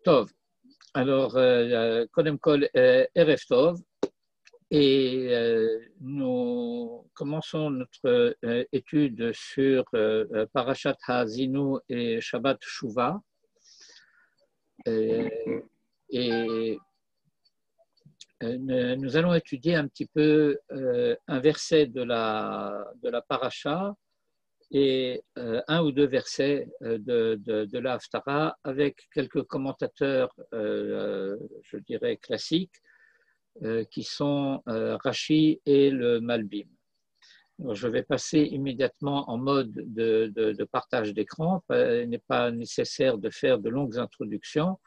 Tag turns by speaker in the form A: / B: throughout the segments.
A: Tov. Alors, Kodem Kol, Erev Tov. Et nous commençons notre étude sur Parashat Haazinu et Shabbat Shuvah. Et nous allons étudier un petit peu un verset de la Parasha et un ou deux versets de la Haftara avec quelques commentateurs, je dirais, classiques, qui sont Rashi et le Malbim. Alors, je vais passer immédiatement en mode de partage d'écran. Il n'est pas nécessaire de faire de longues introductions.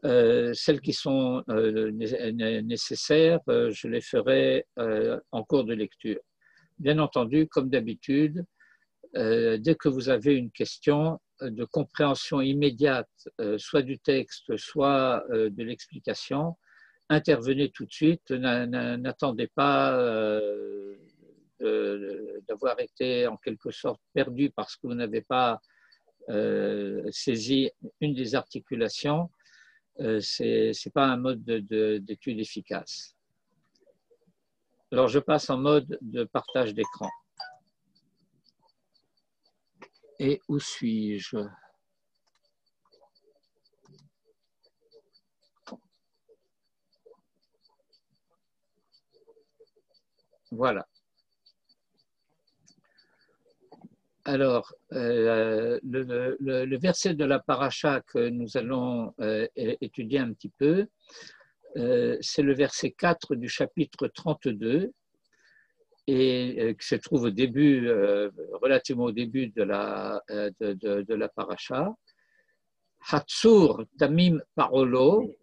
A: Celles qui sont nécessaires, je les ferai en cours de lecture. Bien entendu, comme d'habitude, dès que vous avez une question de compréhension immédiate, soit du texte, soit de l'explication, intervenez tout de suite, n'attendez pas d'avoir été en quelque sorte perdu parce que vous n'avez pas saisi une des articulations. Ce n'est pas un mode d'étude efficace. Alors je passe en mode de partage d'écran. Et où suis-je ? Voilà. Alors, le verset de la paracha que nous allons étudier un petit peu, c'est le verset 4 du chapitre 32 et qui se trouve au début, relativement au début de la paracha. Hatsur tamim parolo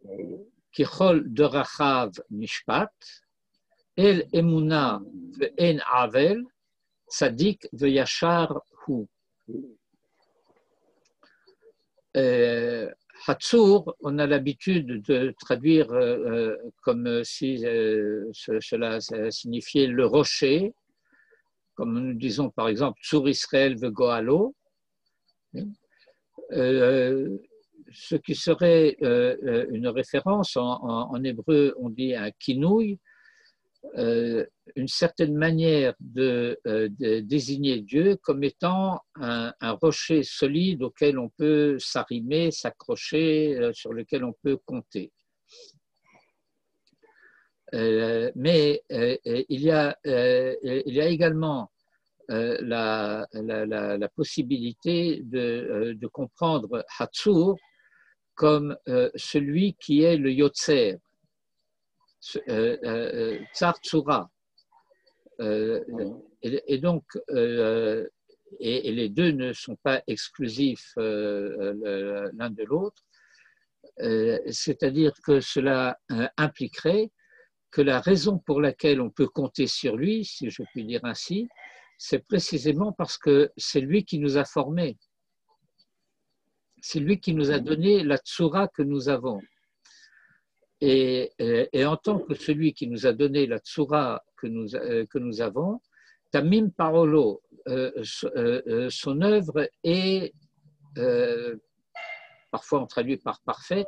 A: kichol derachav mishpat el emuna ve'en avel Tzadik veyachar hu. Hatsur, on a l'habitude de traduire comme si cela signifiait le rocher, comme nous disons par exemple Tsur Israël vegoalo, ce qui serait une référence, en hébreu on dit un kinouï, une certaine manière de désigner Dieu comme étant un rocher solide auquel on peut s'arrimer, s'accrocher, sur lequel on peut compter. Mais il y a également la possibilité de comprendre Hatsur comme celui qui est le Yotzer, Tsar Tsura. Et donc, et les deux ne sont pas exclusifs l'un de l'autre, c'est-à-dire que cela impliquerait que la raison pour laquelle on peut compter sur lui, si je puis dire ainsi, c'est précisément parce que c'est lui qui nous a formés. C'est lui qui nous a donné la Tsura que nous avons. Et en tant que celui qui nous a donné la tsura que nous avons, Tamim Parolo, son œuvre est, parfois on traduit par parfaite,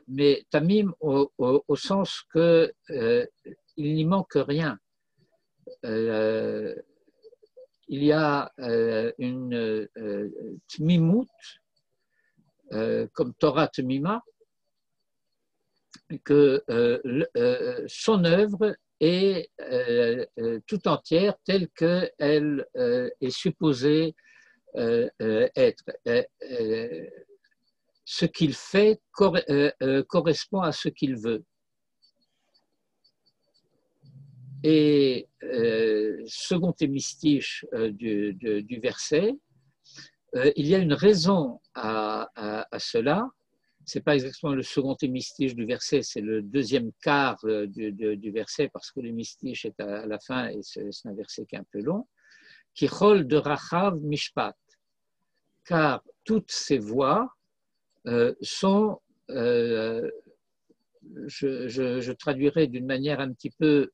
A: mais Tamim au sens qu'il n'y manque rien. Il y a une Tmimut, comme Torah Tmima, que son œuvre est tout entière telle qu'elle est supposée être. Ce qu'il fait correspond à ce qu'il veut. Et second hémistiche du verset, il y a une raison à cela. Ce n'est pas exactement le second hémistiche du verset, c'est le deuxième quart du verset, parce que l'hémistiche est à la fin et c'est un verset qui est un peu long. Kichol de Rachav Mishpat, car toutes ces voix sont, je traduirai d'une manière un petit peu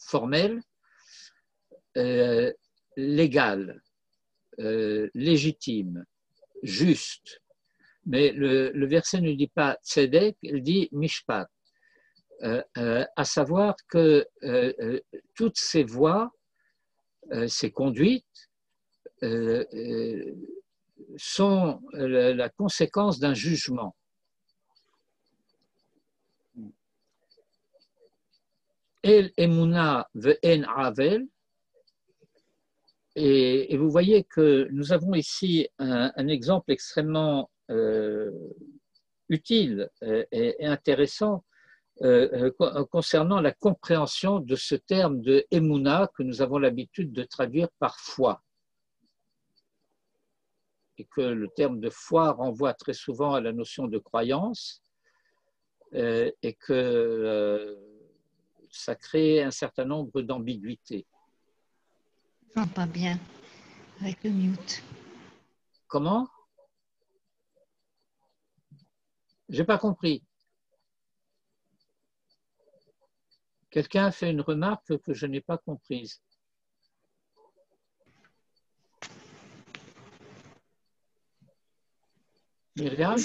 A: formelle, légales. légitime, juste. Mais le verset ne dit pas tzedek, il dit mishpat. À savoir que toutes ces voies, ces conduites, sont la conséquence d'un jugement. El emuna ve'en avel. Et vous voyez que nous avons ici un exemple extrêmement utile et intéressant concernant la compréhension de ce terme de emuna que nous avons l'habitude de traduire par foi. Et que le terme de foi renvoie très souvent à la notion de croyance et que ça crée un certain nombre d'ambiguïtés.
B: Non, pas bien, avec le mute.
A: Comment? J'ai pas compris. Quelqu'un a fait une remarque que je n'ai pas comprise. Myriam?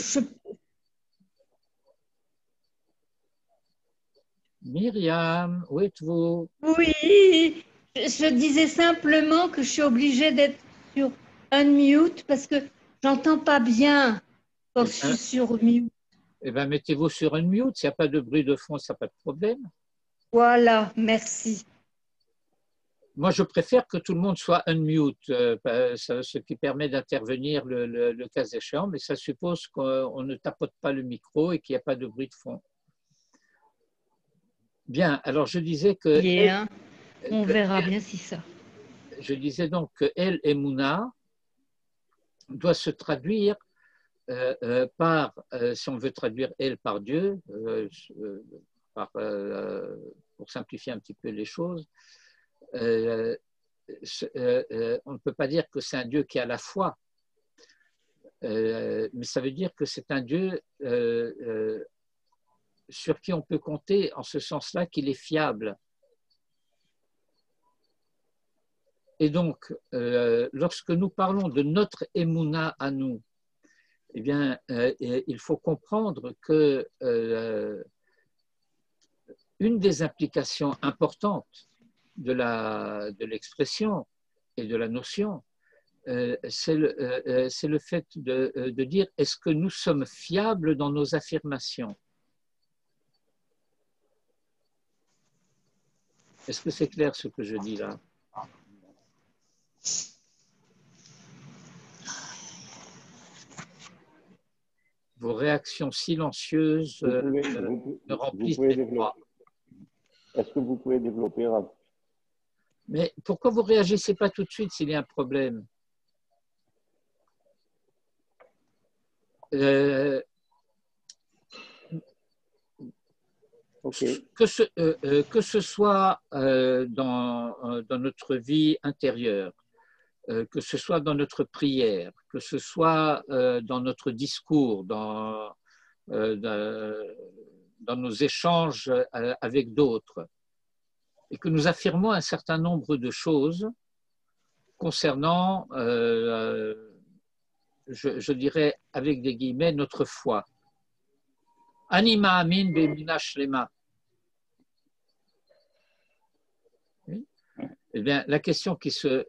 A: Myriam, où êtes-vous?
B: Oui, je disais simplement que je suis obligée d'être sur unmute parce que j'entends pas bien quand je suis sur mute.
A: Eh bien, mettez-vous sur un mute. S'il n'y a pas de bruit de fond, ça n'a pas de problème.
B: Voilà, merci.
A: Moi, je préfère que tout le monde soit unmute, ce qui permet d'intervenir le cas échéant, mais ça suppose qu'on ne tapote pas le micro et qu'il n'y a pas de bruit de fond. Bien, alors je disais que…
B: Bien, on verra bien si ça.
A: Je disais donc que El Emouna doit se traduire par, si on veut traduire Elle par Dieu, pour simplifier un petit peu les choses, on ne peut pas dire que c'est un Dieu qui a la foi, mais ça veut dire que c'est un Dieu sur qui on peut compter en ce sens-là qu'il est fiable. Et donc, lorsque nous parlons de notre émouna à nous, eh bien, il faut comprendre que une des implications importantes de l'expression et de la notion, c'est le fait de dire est-ce que nous sommes fiables dans nos affirmations? Est-ce que c'est clair ce que je dis là? Vos réactions silencieuses me remplissent d'effroi.
C: Est-ce que vous pouvez développer?
A: Mais pourquoi vous ne réagissez pas tout de suite s'il y a un problème?
C: Okay.
A: Que ce soit dans notre vie intérieure, que ce soit dans notre prière, que ce soit dans notre discours, dans nos échanges avec d'autres, et que nous affirmons un certain nombre de choses concernant, je dirais avec des guillemets, notre foi. Anima amin be'emuna shlema. Eh bien, la question qui se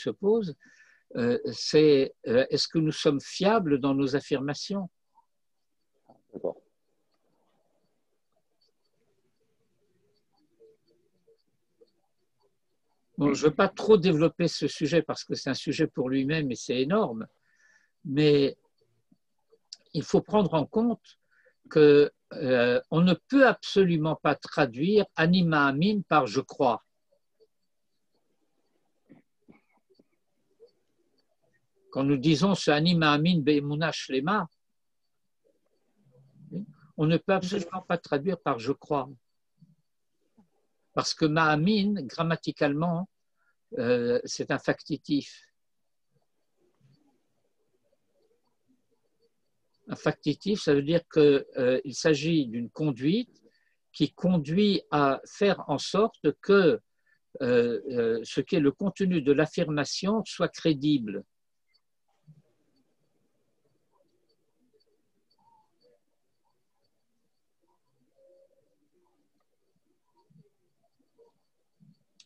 A: pose, c'est est-ce que nous sommes fiables dans nos affirmations?
C: D'accord.
A: Bon, je ne veux pas trop développer ce sujet parce que c'est un sujet pour lui-même et c'est énorme, mais il faut prendre en compte que on ne peut absolument pas traduire anima amin par je crois. Quand nous disons ce anima amin be'emuna shlema, on ne peut absolument pas traduire par je crois. Parce que ma'amin, grammaticalement, c'est un factitif. Un factitif, ça veut dire qu'il s'agit d'une conduite qui conduit à faire en sorte que ce qui est le contenu de l'affirmation soit crédible.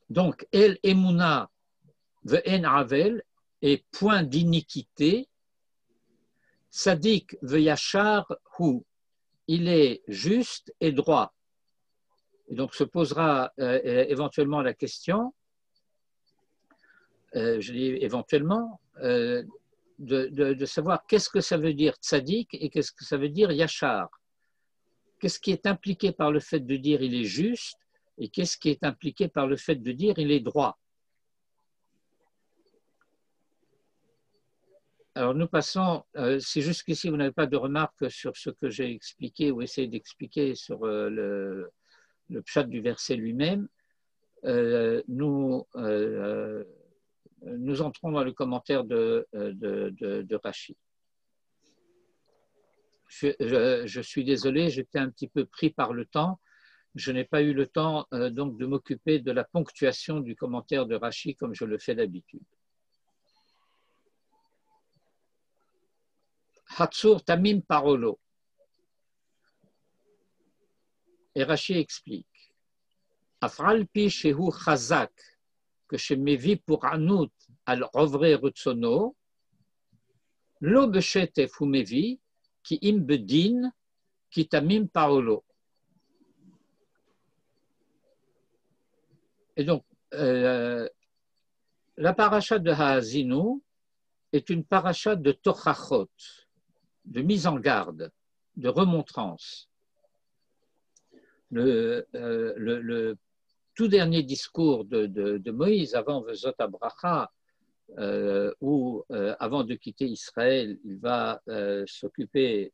A: Donc, El Emouna ve'en avel est point d'iniquité. Sadik ve'yachar hu, il est juste et droit. Et donc se posera éventuellement la question, je dis éventuellement, de savoir qu'est-ce que ça veut dire tzadik et qu'est-ce que ça veut dire yachar. Qu'est-ce qui est impliqué par le fait de dire il est juste et qu'est-ce qui est impliqué par le fait de dire il est droit. Alors nous passons, si jusqu'ici vous n'avez pas de remarques sur ce que j'ai expliqué ou essayé d'expliquer sur le pshat du verset lui-même, nous entrons dans le commentaire de Rashi. Je suis désolé, j'étais un petit peu pris par le temps. Je n'ai pas eu le temps donc de m'occuper de la ponctuation du commentaire de Rashi comme je le fais d'habitude. Hatsur Tamim Parolo. Et Rashi explique. Afral pi shehu chazak, que chez Mevi pour Anout al rovre rutsono, lo beshetef ou Mevi, qui im bedin, qui tamim Parolo. Et donc, la paracha de Haazinu est une paracha de tochachot, de mise en garde, de remontrance. Le tout dernier discours de Moïse avant Vezot Abracha, où avant de quitter Israël, il va s'occuper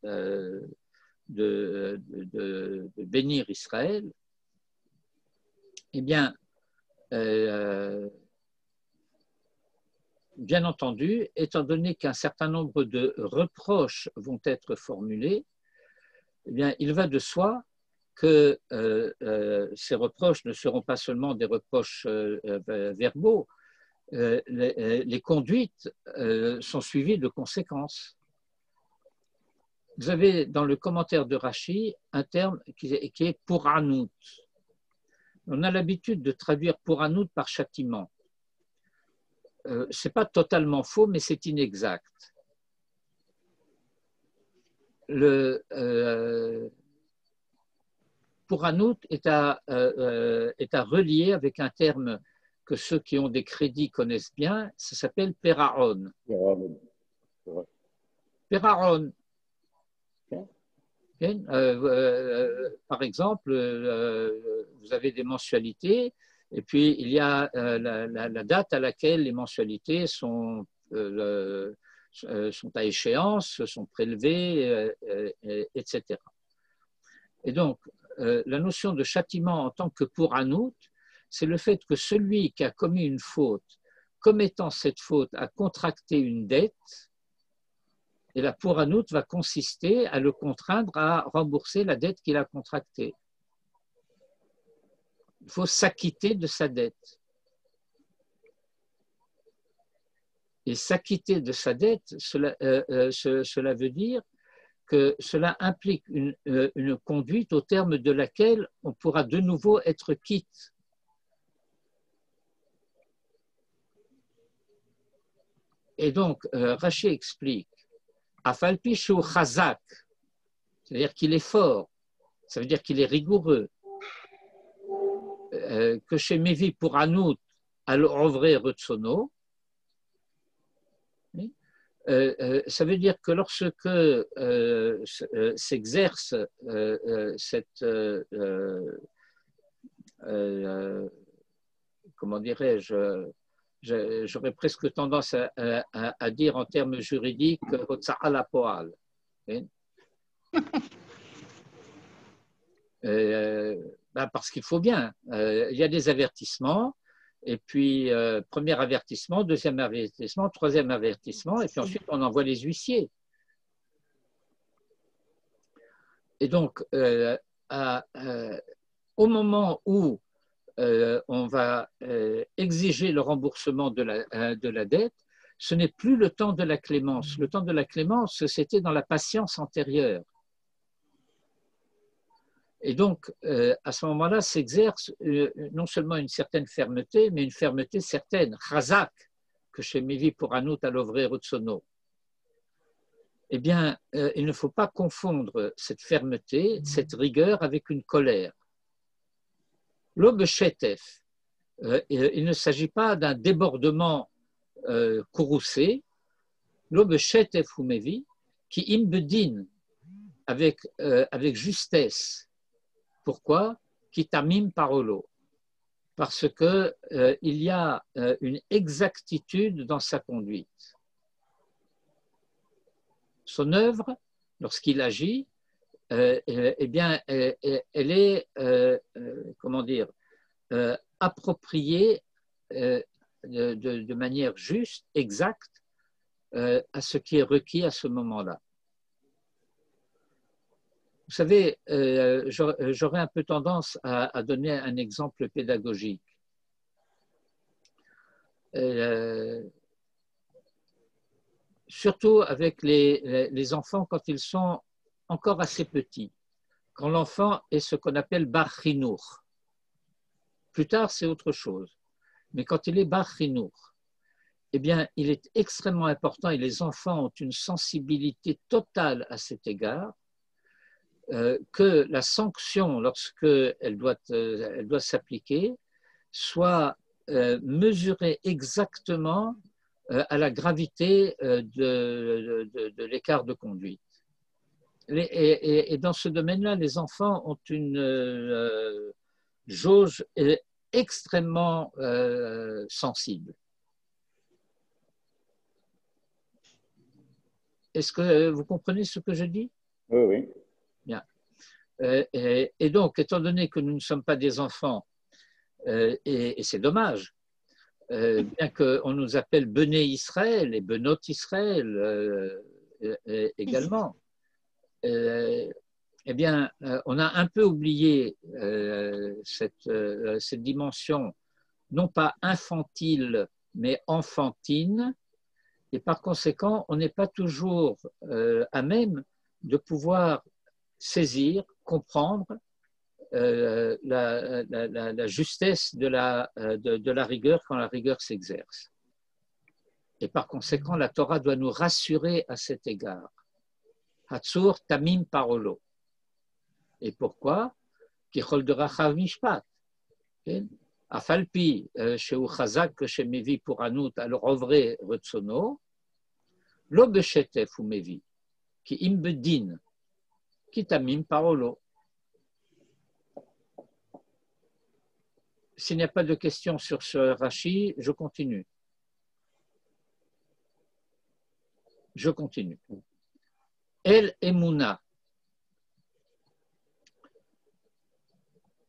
A: de bénir Israël, eh bien, bien entendu, étant donné qu'un certain nombre de reproches vont être formulés, eh bien, il va de soi que ces reproches ne seront pas seulement des reproches verbaux, les conduites sont suivies de conséquences. Vous avez dans le commentaire de Rashi un terme qui est pouranout. On a l'habitude de traduire pouranout par châtiment. Ce n'est pas totalement faux, mais c'est inexact. Le pouranout est à relier avec un terme que ceux qui ont des crédits connaissent bien, ça s'appelle Peraron. Peraron. Par exemple, vous avez des mensualités et puis il y a la date à laquelle les mensualités sont à échéance, sont prélevées, etc. Et donc, la notion de châtiment en tant que pouranout, c'est le fait que celui qui a commis une faute, commettant cette faute, a contracté une dette, et la pouranout va consister à le contraindre à rembourser la dette qu'il a contractée. Il faut s'acquitter de sa dette. Et s'acquitter de sa dette, cela veut dire que cela implique une conduite au terme de laquelle on pourra de nouveau être quitte. Et donc, Rashi explique, Afalpi shu chazak, c'est-à-dire qu'il est fort, ça veut dire qu'il est rigoureux, que chez Mevi pour Anout al rovre rutsono, ça veut dire que lorsque s'exerce cette, comment dirais-je, j'aurais presque tendance à dire en termes juridiques Hotza'a Lapoal. Parce qu'il faut bien. Il y a des avertissements, et puis premier avertissement, deuxième avertissement, troisième avertissement, et puis ensuite on envoie les huissiers. Et donc, au moment où on va exiger le remboursement de la dette, ce n'est plus le temps de la clémence. Le temps de la clémence, c'était dans la patience antérieure. Et donc, à ce moment-là, s'exerce non seulement une certaine fermeté, mais une fermeté certaine, chazak, que chez Mivi pour Anout à l'Ovre Rotsono. Eh bien, il ne faut pas confondre cette fermeté, cette rigueur avec une colère. L'obechetef, il ne s'agit pas d'un débordement courroucé. L'obechetef ou Mevi, qui imbedine avec justesse. Pourquoi? Qui tamim parolo. Parce qu'il y a une exactitude dans sa conduite. Son œuvre, lorsqu'il agit, eh bien, elle est, comment dire, appropriée de manière juste, exacte, à ce qui est requis à ce moment-là. Vous savez, j'aurais un peu tendance à donner un exemple pédagogique. Surtout avec les enfants quand ils sont encore assez petits, quand l'enfant est ce qu'on appelle bar chinour. Plus tard, c'est autre chose. Mais quand il est bar chinour, eh bien, il est extrêmement important, et les enfants ont une sensibilité totale à cet égard, que la sanction, lorsqu'elle doit s'appliquer, soit mesurée exactement à la gravité de l'écart de conduite. Et dans ce domaine-là, les enfants ont une jauge extrêmement sensible. Est-ce que vous comprenez ce que je dis?
C: Oui, oui.
A: Bien. Et donc, étant donné que nous ne sommes pas des enfants, et c'est dommage, bien qu'on nous appelle Bené Israël et Benot Israël également, eh bien, on a un peu oublié cette dimension, non pas infantile, mais enfantine, et par conséquent, on n'est pas toujours à même de pouvoir saisir, comprendre la justesse de la rigueur quand la rigueur s'exerce. Et par conséquent, la Torah doit nous rassurer à cet égard. Hatzur tamim parolo. Et pourquoi? Kichol de rachav mishpat. Afalpi sheu chazak she mevi pour anout al rovre retsono, lo beshetef ou mevi, ki imbedin, ki tamim parolo. S'il n'y a pas de questions sur ce Rashi, je continue. Je continue. El Emouna.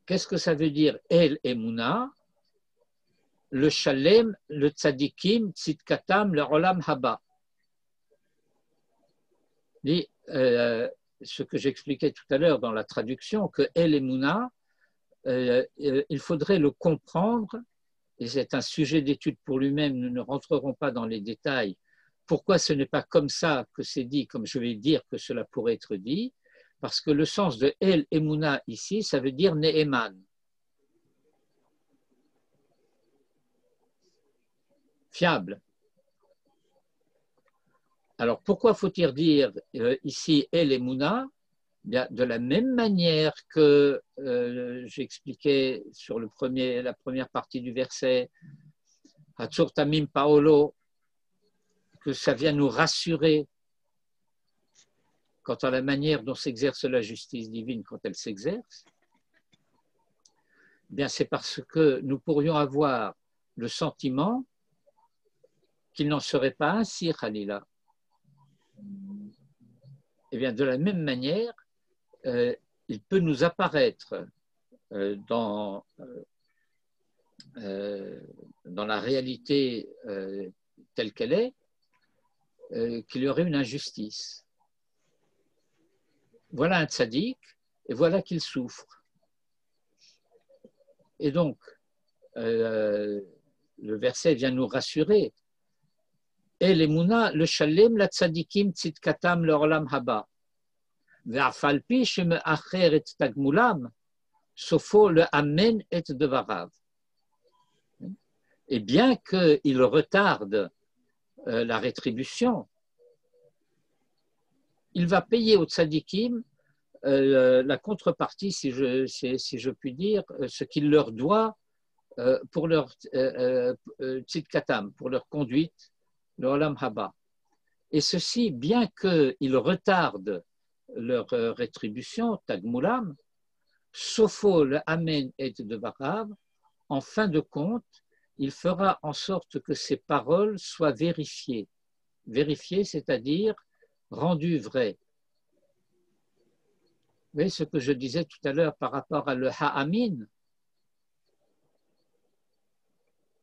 A: Qu'est-ce que ça veut dire El Emouna? Le Shalem, le Tzadikim, Tzidkatam, le Olam Haba. Ce que j'expliquais tout à l'heure dans la traduction, que El Emouna, il faudrait le comprendre, et c'est un sujet d'étude pour lui-même, nous ne rentrerons pas dans les détails. Pourquoi ce n'est pas comme ça que c'est dit, comme je vais dire que cela pourrait être dit? Parce que le sens de El Emouna ici, ça veut dire Ne'eman. Fiable. Alors pourquoi faut-il dire ici El Emouna? Bien, de la même manière que j'expliquais sur la première partie du verset, Hatzur Tamim Paolo, que ça vient nous rassurer quant à la manière dont s'exerce la justice divine quand elle s'exerce, bien c'est parce que nous pourrions avoir le sentiment qu'il n'en serait pas ainsi, Khalila. Et bien de la même manière, il peut nous apparaître dans la réalité telle qu'elle est, qu'il y aurait une injustice. Voilà un tzaddik, et voilà qu'il souffre. Et donc, le verset vient nous rassurer. Et l'emuna le shalem la tzadikim tzidkatam leolam haba. Ve'afal pi sheme'acher et tagmulam, sofo le amen et devarav. Et bien qu'il retarde la rétribution, il va payer aux tzadikim la contrepartie, si je puis dire, ce qu'il leur doit pour leur tzidkatam, pour leur conduite, le olam haba. Et ceci, bien qu'ils retardent leur rétribution, tagmulam, sofo le amen et devarav, en fin de compte, il fera en sorte que ces paroles soient vérifiées. Vérifiées, c'est-à-dire rendues vraies. Vous voyez ce que je disais tout à l'heure par rapport à le ha'amin,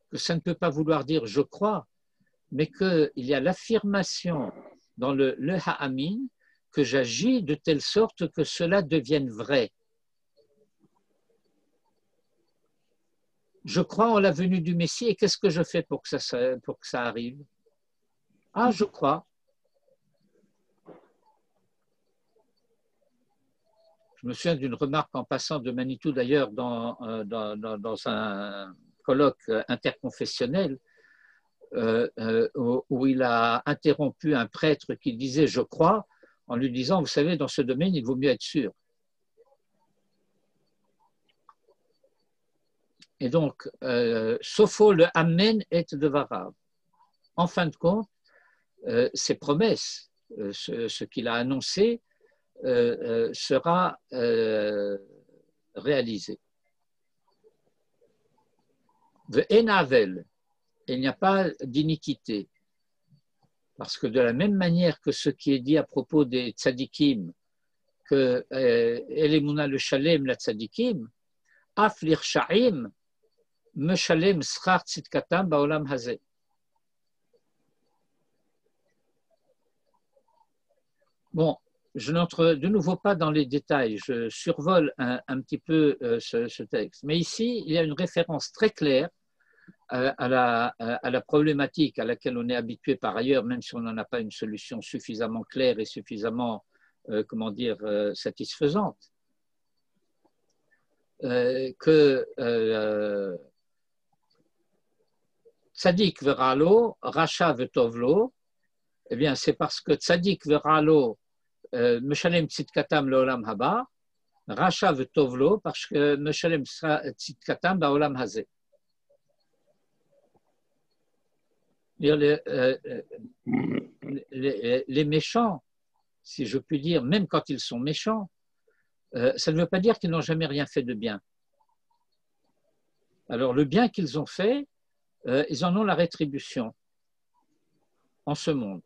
A: que ça ne peut pas vouloir dire je crois, mais qu'il y a l'affirmation dans le ha'amin que j'agis de telle sorte que cela devienne vrai. Je crois en la venue du Messie et qu'est-ce que je fais pour que ça arrive? Ah, je crois. Je me souviens d'une remarque en passant de Manitou d'ailleurs dans un colloque interconfessionnel où il a interrompu un prêtre qui disait « je crois » en lui disant « vous savez, dans ce domaine, il vaut mieux être sûr ». Et donc, Sopho le Amen et Devarav. En fin de compte, ces promesses, ce qu'il a annoncé, sera réalisé. Ve'enavel, il n'y a pas d'iniquité. Parce que de la même manière que ce qui est dit à propos des tzadikim, que Elemuna le Shalem la tzadikim, Af l'irsha'im, Meshalem schar tzidkatam ba'olam hazeh. Bon, je n'entre de nouveau pas dans les détails, je survole un petit peu ce texte. Mais ici, il y a une référence très claire à la problématique à laquelle on est habitué par ailleurs, même si on n'en a pas une solution suffisamment claire et suffisamment, satisfaisante. Que Tzadik veralo, Racha vetovlo, eh bien c'est parce que Tzadik veralo, Meshalem tzidkatam leolam haba, Racha vetovlo, parce que Meshalem tzidkatam baolam hazeh. Les méchants, si je puis dire, même quand ils sont méchants, ça ne veut pas dire qu'ils n'ont jamais rien fait de bien. Alors le bien qu'ils ont fait, ils en ont la rétribution en ce monde.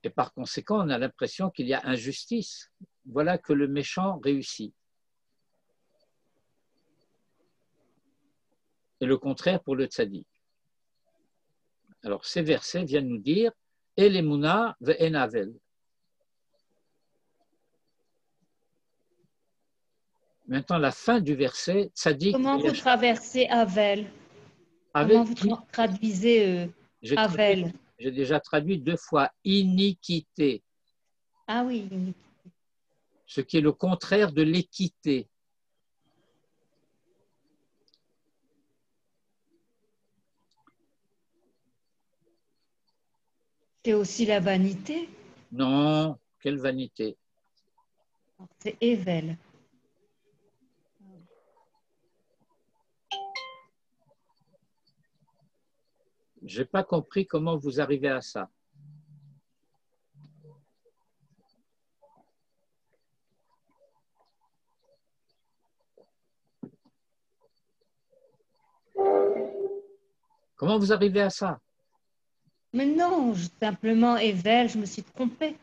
A: Et par conséquent, on a l'impression qu'il y a injustice. Voilà que le méchant réussit. Et le contraire pour le tzaddik. Alors ces versets viennent nous dire « Elemuna ve'enavel ». Maintenant, la fin du verset, tzaddik.
B: Comment vous traversez Avel? Comment vous traduisez Avel?
A: J'ai déjà traduit 2 fois iniquité.
B: Ah oui, iniquité.
A: Ce qui est le contraire de l'équité.
B: C'est aussi la vanité?
A: Non, quelle vanité.
B: C'est Evel.
A: Je n'ai pas compris comment vous arrivez à ça. Comment vous arrivez à ça?
B: Mais non, simplement Evel, je me suis trompée.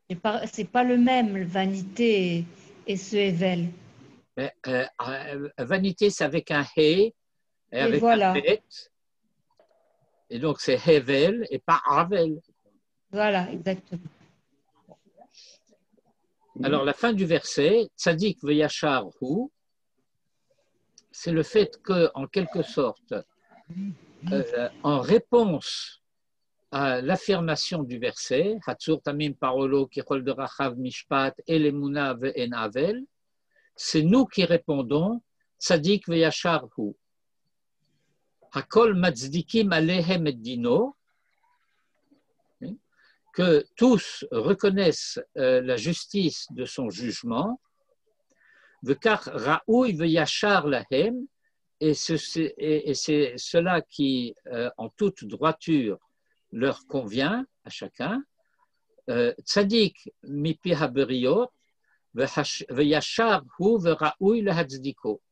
B: C'est pas le même, vanité et ce Evel.
A: Vanité, c'est avec un He et avec
B: voilà.
A: un Bet. Et donc, c'est Hevel et pas Avel.
B: Voilà, exactement.
A: Alors, la fin du verset, Tzadik veyachar hu, c'est le fait que, en quelque sorte, en réponse à l'affirmation du verset, Hatzur Tamim Parolo Kichol de Rachav Mishpat Elemuna Ve'en Avel, c'est nous qui répondons Tzadik Ve'yashar Hu. Hakol Matzdikim Alehem et Dino, que tous reconnaissent la justice de son jugement, Vekar Raoui Ve'yashar Lahem, et c'est cela qui, en toute droiture, leur convient à chacun. Tzadik mipi haberiot ve'yashar hu ve'ra'ui lehatzdiko.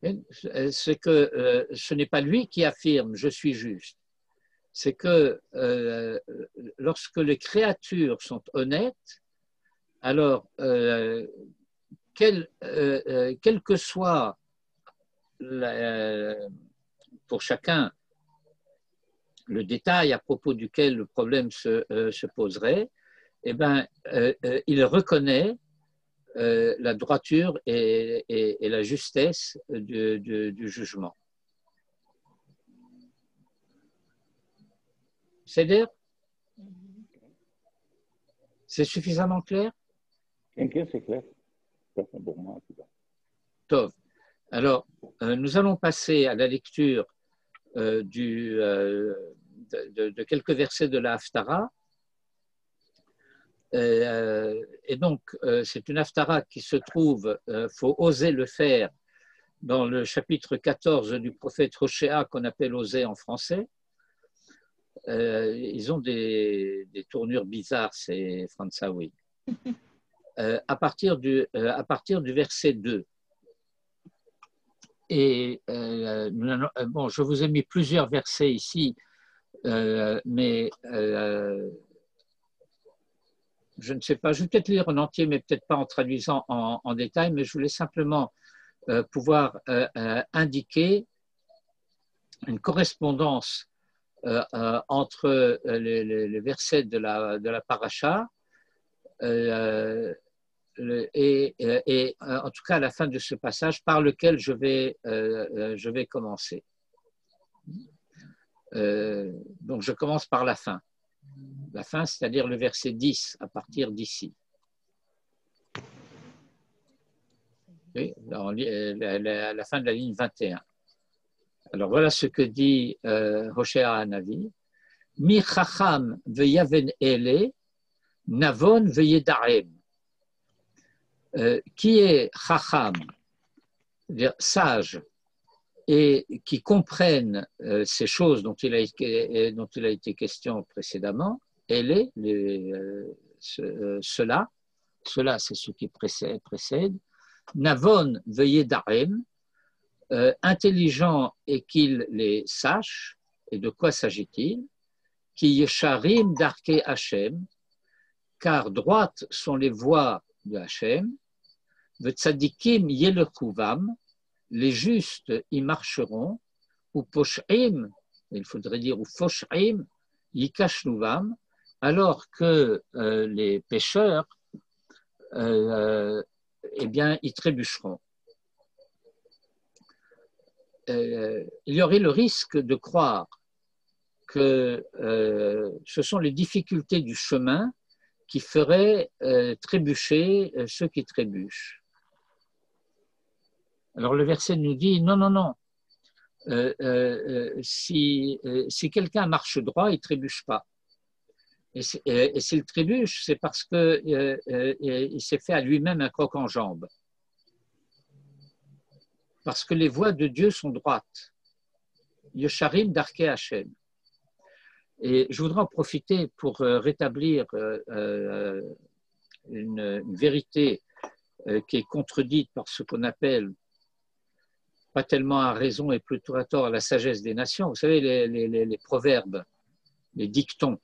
A: C'est que ce n'est pas lui qui affirme je suis juste. C'est que lorsque les créatures sont honnêtes, alors quel que soit pour chacun le détail à propos duquel le problème se poserait, eh ben, il reconnaît la droiture et la justesse du jugement. C'est-à-dire, c'est suffisamment clair?
C: C'est clair. Pour moi, en tout cas.
A: Tov. Alors, nous allons passer à la lecture de quelques versets de la Haftara. Et donc, c'est une Haftara qui se trouve, faut oser le faire, dans le chapitre 14 du prophète Hoshéa, qu'on appelle oser en français. Ils ont des tournures bizarres, ces Fransaoui. À partir du verset 2. Et bon, je vous ai mis plusieurs versets ici, mais je ne sais pas, je vais peut-être lire en entier, mais peut-être pas en traduisant en détail, mais je voulais simplement pouvoir indiquer une correspondance entre les versets de la paracha et en tout cas à la fin de ce passage par lequel je vais commencer. Donc je commence par la fin. La fin, c'est-à-dire le verset 10 à partir d'ici. Oui, à la fin de la ligne 21. Alors voilà ce que dit Hoshéa Hanavi. Mi chacham veyaven ele, navon veyedaem. Qui est chacham, c'est-à-dire sage, et qui comprennent ces choses dont il a été question précédemment, elle est cela c'est ce qui précède. Navon veuillez darem, intelligent et qu'il les sache. Et de quoi s'agit-il? Qui yesharim darke Hashem, car droites sont les voies de Hashem. V'tzadikim yelekuvam, les justes y marcheront. Ou posh'im, il faudrait dire ou fosh'im yikashnuvam, alors que les pécheurs, eh bien, y trébucheront. Il y aurait le risque de croire que ce sont les difficultés du chemin qui feraient trébucher ceux qui trébuchent. Alors le verset nous dit non, non, non. Si quelqu'un marche droit, il ne trébuche pas. Et s'il trébuche, c'est parce qu'il s'est fait à lui-même un croc en jambe. Parce que les voies de Dieu sont droites. Yesharim darke Hashem. Et je voudrais en profiter pour rétablir une vérité qui est contredite par ce qu'on appelle, pas tellement à raison et plutôt à tort, la sagesse des nations. Vous savez, les proverbes, les dictons.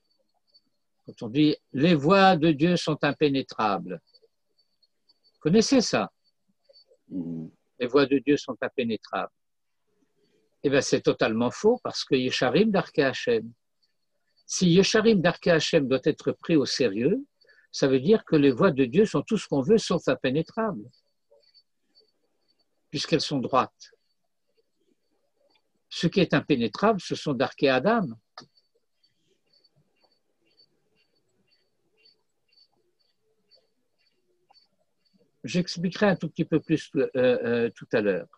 A: Quand on dit « les voies de Dieu sont impénétrables ». Vous connaissez ça? Les voies de Dieu sont impénétrables. Eh bien, c'est totalement faux parce que Yesharim darke Hashem. Si Yesharim darke Hashem doit être pris au sérieux, ça veut dire que les voies de Dieu sont tout ce qu'on veut sauf impénétrables, puisqu'elles sont droites. Ce qui est impénétrable, ce sont d'Arché Adam. J'expliquerai un tout petit peu plus tout à l'heure.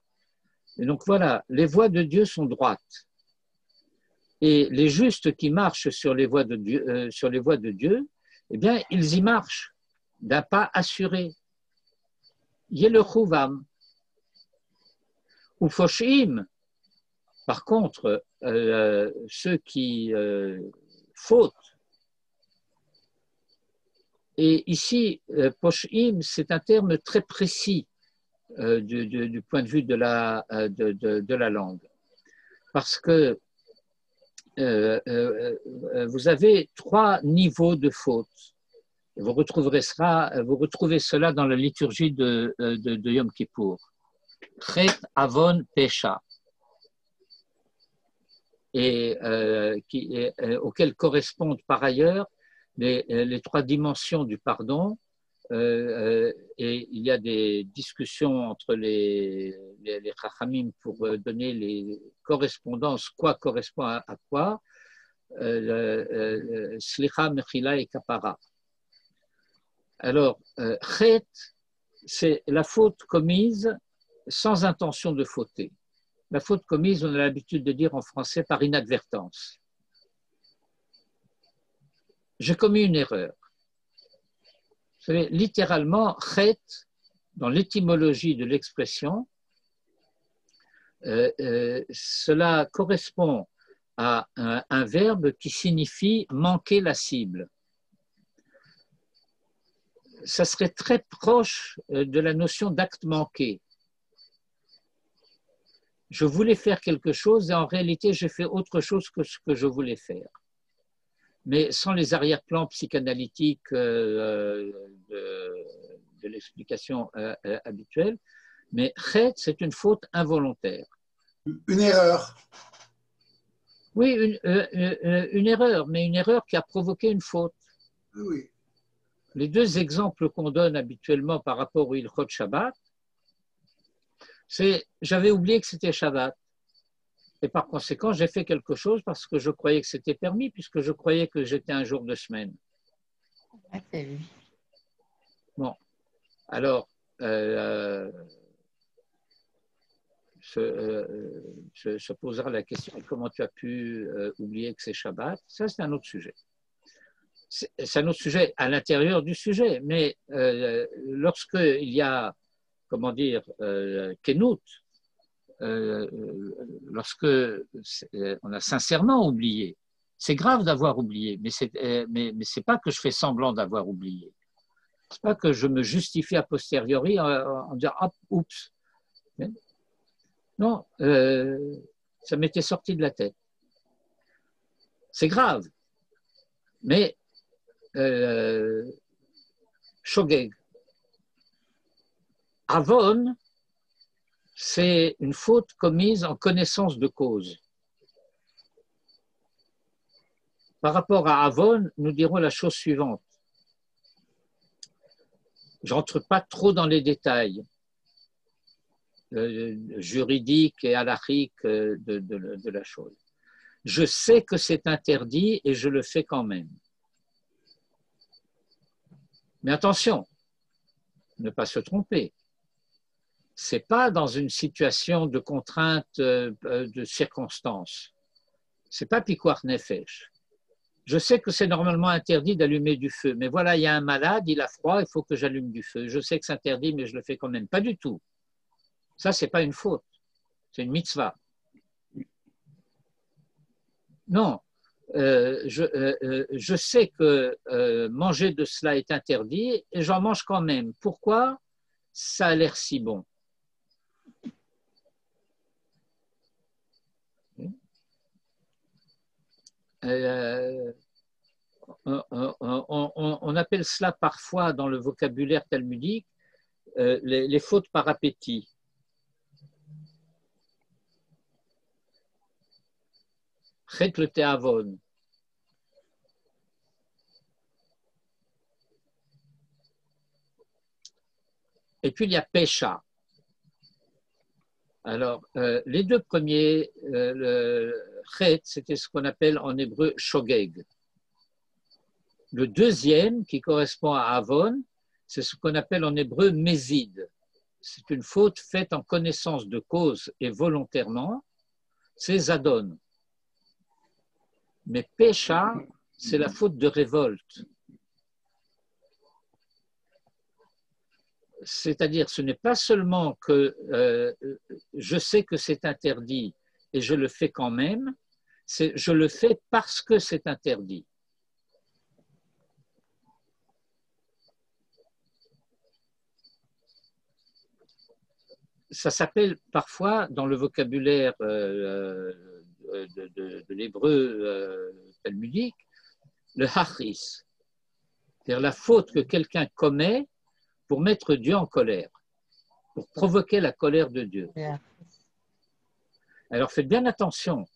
A: Et donc voilà, les voies de Dieu sont droites. Et les justes qui marchent sur les voies de Dieu, eh bien, ils y marchent d'un pas assuré. Yelochuvam. Ou Foshim. Par contre, ceux qui fautent, et ici, Poshim, c'est un terme très précis du point de vue de la langue. Parce que vous avez 3 niveaux de faute. Vous retrouvez cela dans la liturgie de Yom Kippour. Chet, Avon, Pesha. Et auxquels correspondent par ailleurs les 3 dimensions du pardon. Et il y a des discussions entre les Chachamim pour donner les correspondances, quoi correspond à quoi, Slicha, Mechila et Kapara. Alors, Chet, c'est la faute commise sans intention de fauter. La faute commise, on a l'habitude de dire en français, par inadvertance. J'ai commis une erreur. Vous savez, littéralement, chet, dans l'étymologie de l'expression, cela correspond à un verbe qui signifie manquer la cible. Ça serait très proche de la notion d'acte manqué. Je voulais faire quelque chose et en réalité, j'ai fait autre chose que ce que je voulais faire. Mais sans les arrière-plans psychanalytiques de l'explication habituelle. Mais chet, c'est une faute involontaire.
D: Une erreur.
A: Oui, une erreur, mais une erreur qui a provoqué une faute.
D: Oui.
A: Les 2 exemples qu'on donne habituellement par rapport au Ilchot Shabbat, c'est j'avais oublié que c'était Shabbat. Et par conséquent, j'ai fait quelque chose parce que je croyais que c'était permis, puisque je croyais que j'étais un jour de semaine. Bon, alors, se posera la question, comment tu as pu oublier que c'est Shabbat? Ça, c'est un autre sujet. C'est un autre sujet à l'intérieur du sujet, mais lorsqu'il y a, comment dire, Kenut, lorsque on a sincèrement oublié, c'est grave d'avoir oublié, mais c'est pas que je fais semblant d'avoir oublié. C'est pas que je me justifie a posteriori en disant ah, oups. Non, ça m'était sorti de la tête. C'est grave, mais Shogeg. Avon, c'est une faute commise en connaissance de cause. Par rapport à Avon, nous dirons la chose suivante. Je n'entre pas trop dans les détails juridiques et halachiques de la chose. Je sais que c'est interdit et je le fais quand même. Mais attention, ne pas se tromper. Ce n'est pas dans une situation de contrainte de circonstance. Ce n'est pas pikuach nefesh. Je sais que c'est normalement interdit d'allumer du feu, mais voilà, il y a un malade, il a froid, il faut que j'allume du feu. Je sais que c'est interdit, mais je le fais quand même. Pas du tout. Ça, ce n'est pas une faute. C'est une mitzvah. Non. Je sais que manger de cela est interdit et j'en mange quand même. Pourquoi? Ça a l'air si bon. On appelle cela parfois dans le vocabulaire talmudique les fautes par appétit. Chet le te'avon. Et puis il y a Pesha. Alors, les deux premiers, le Chet, c'était ce qu'on appelle en hébreu Shogeg. Le deuxième, qui correspond à Avon, c'est ce qu'on appelle en hébreu Mézid. C'est une faute faite en connaissance de cause et volontairement, c'est Zadon. Mais Pesha, c'est la faute de révolte. C'est-à-dire, ce n'est pas seulement que je sais que c'est interdit et je le fais quand même, c'est je le fais parce que c'est interdit. Ça s'appelle parfois, dans le vocabulaire de l'hébreu talmudique, le hachis, c'est-à-dire la faute que quelqu'un commet pour mettre Dieu en colère, pour provoquer la colère de Dieu. Alors faites bien attention,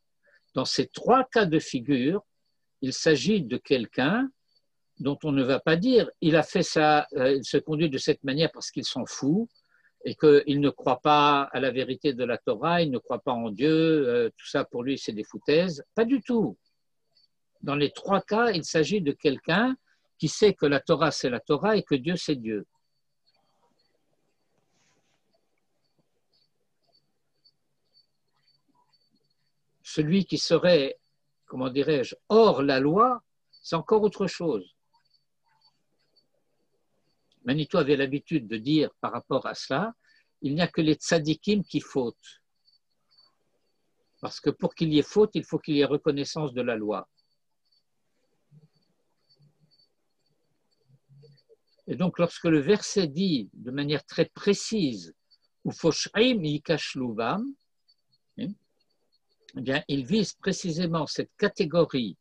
A: dans ces trois cas de figure, il s'agit de quelqu'un dont on ne va pas dire il a fait ça, il se conduit de cette manière parce qu'il s'en fout et qu'il ne croit pas à la vérité de la Torah, il ne croit pas en Dieu, tout ça pour lui c'est des foutaises. Pas du tout. Dans les trois cas, il s'agit de quelqu'un qui sait que la Torah c'est la Torah et que Dieu c'est Dieu. Celui qui serait, comment dirais-je, hors la loi, c'est encore autre chose. Manito avait l'habitude de dire par rapport à cela, il n'y a que les tzadikim qui fautent. Parce que pour qu'il y ait faute, il faut qu'il y ait reconnaissance de la loi. Et donc, lorsque le verset dit de manière très précise, Ufosh'im yikashluvam, eh bien, il vise précisément cette catégorie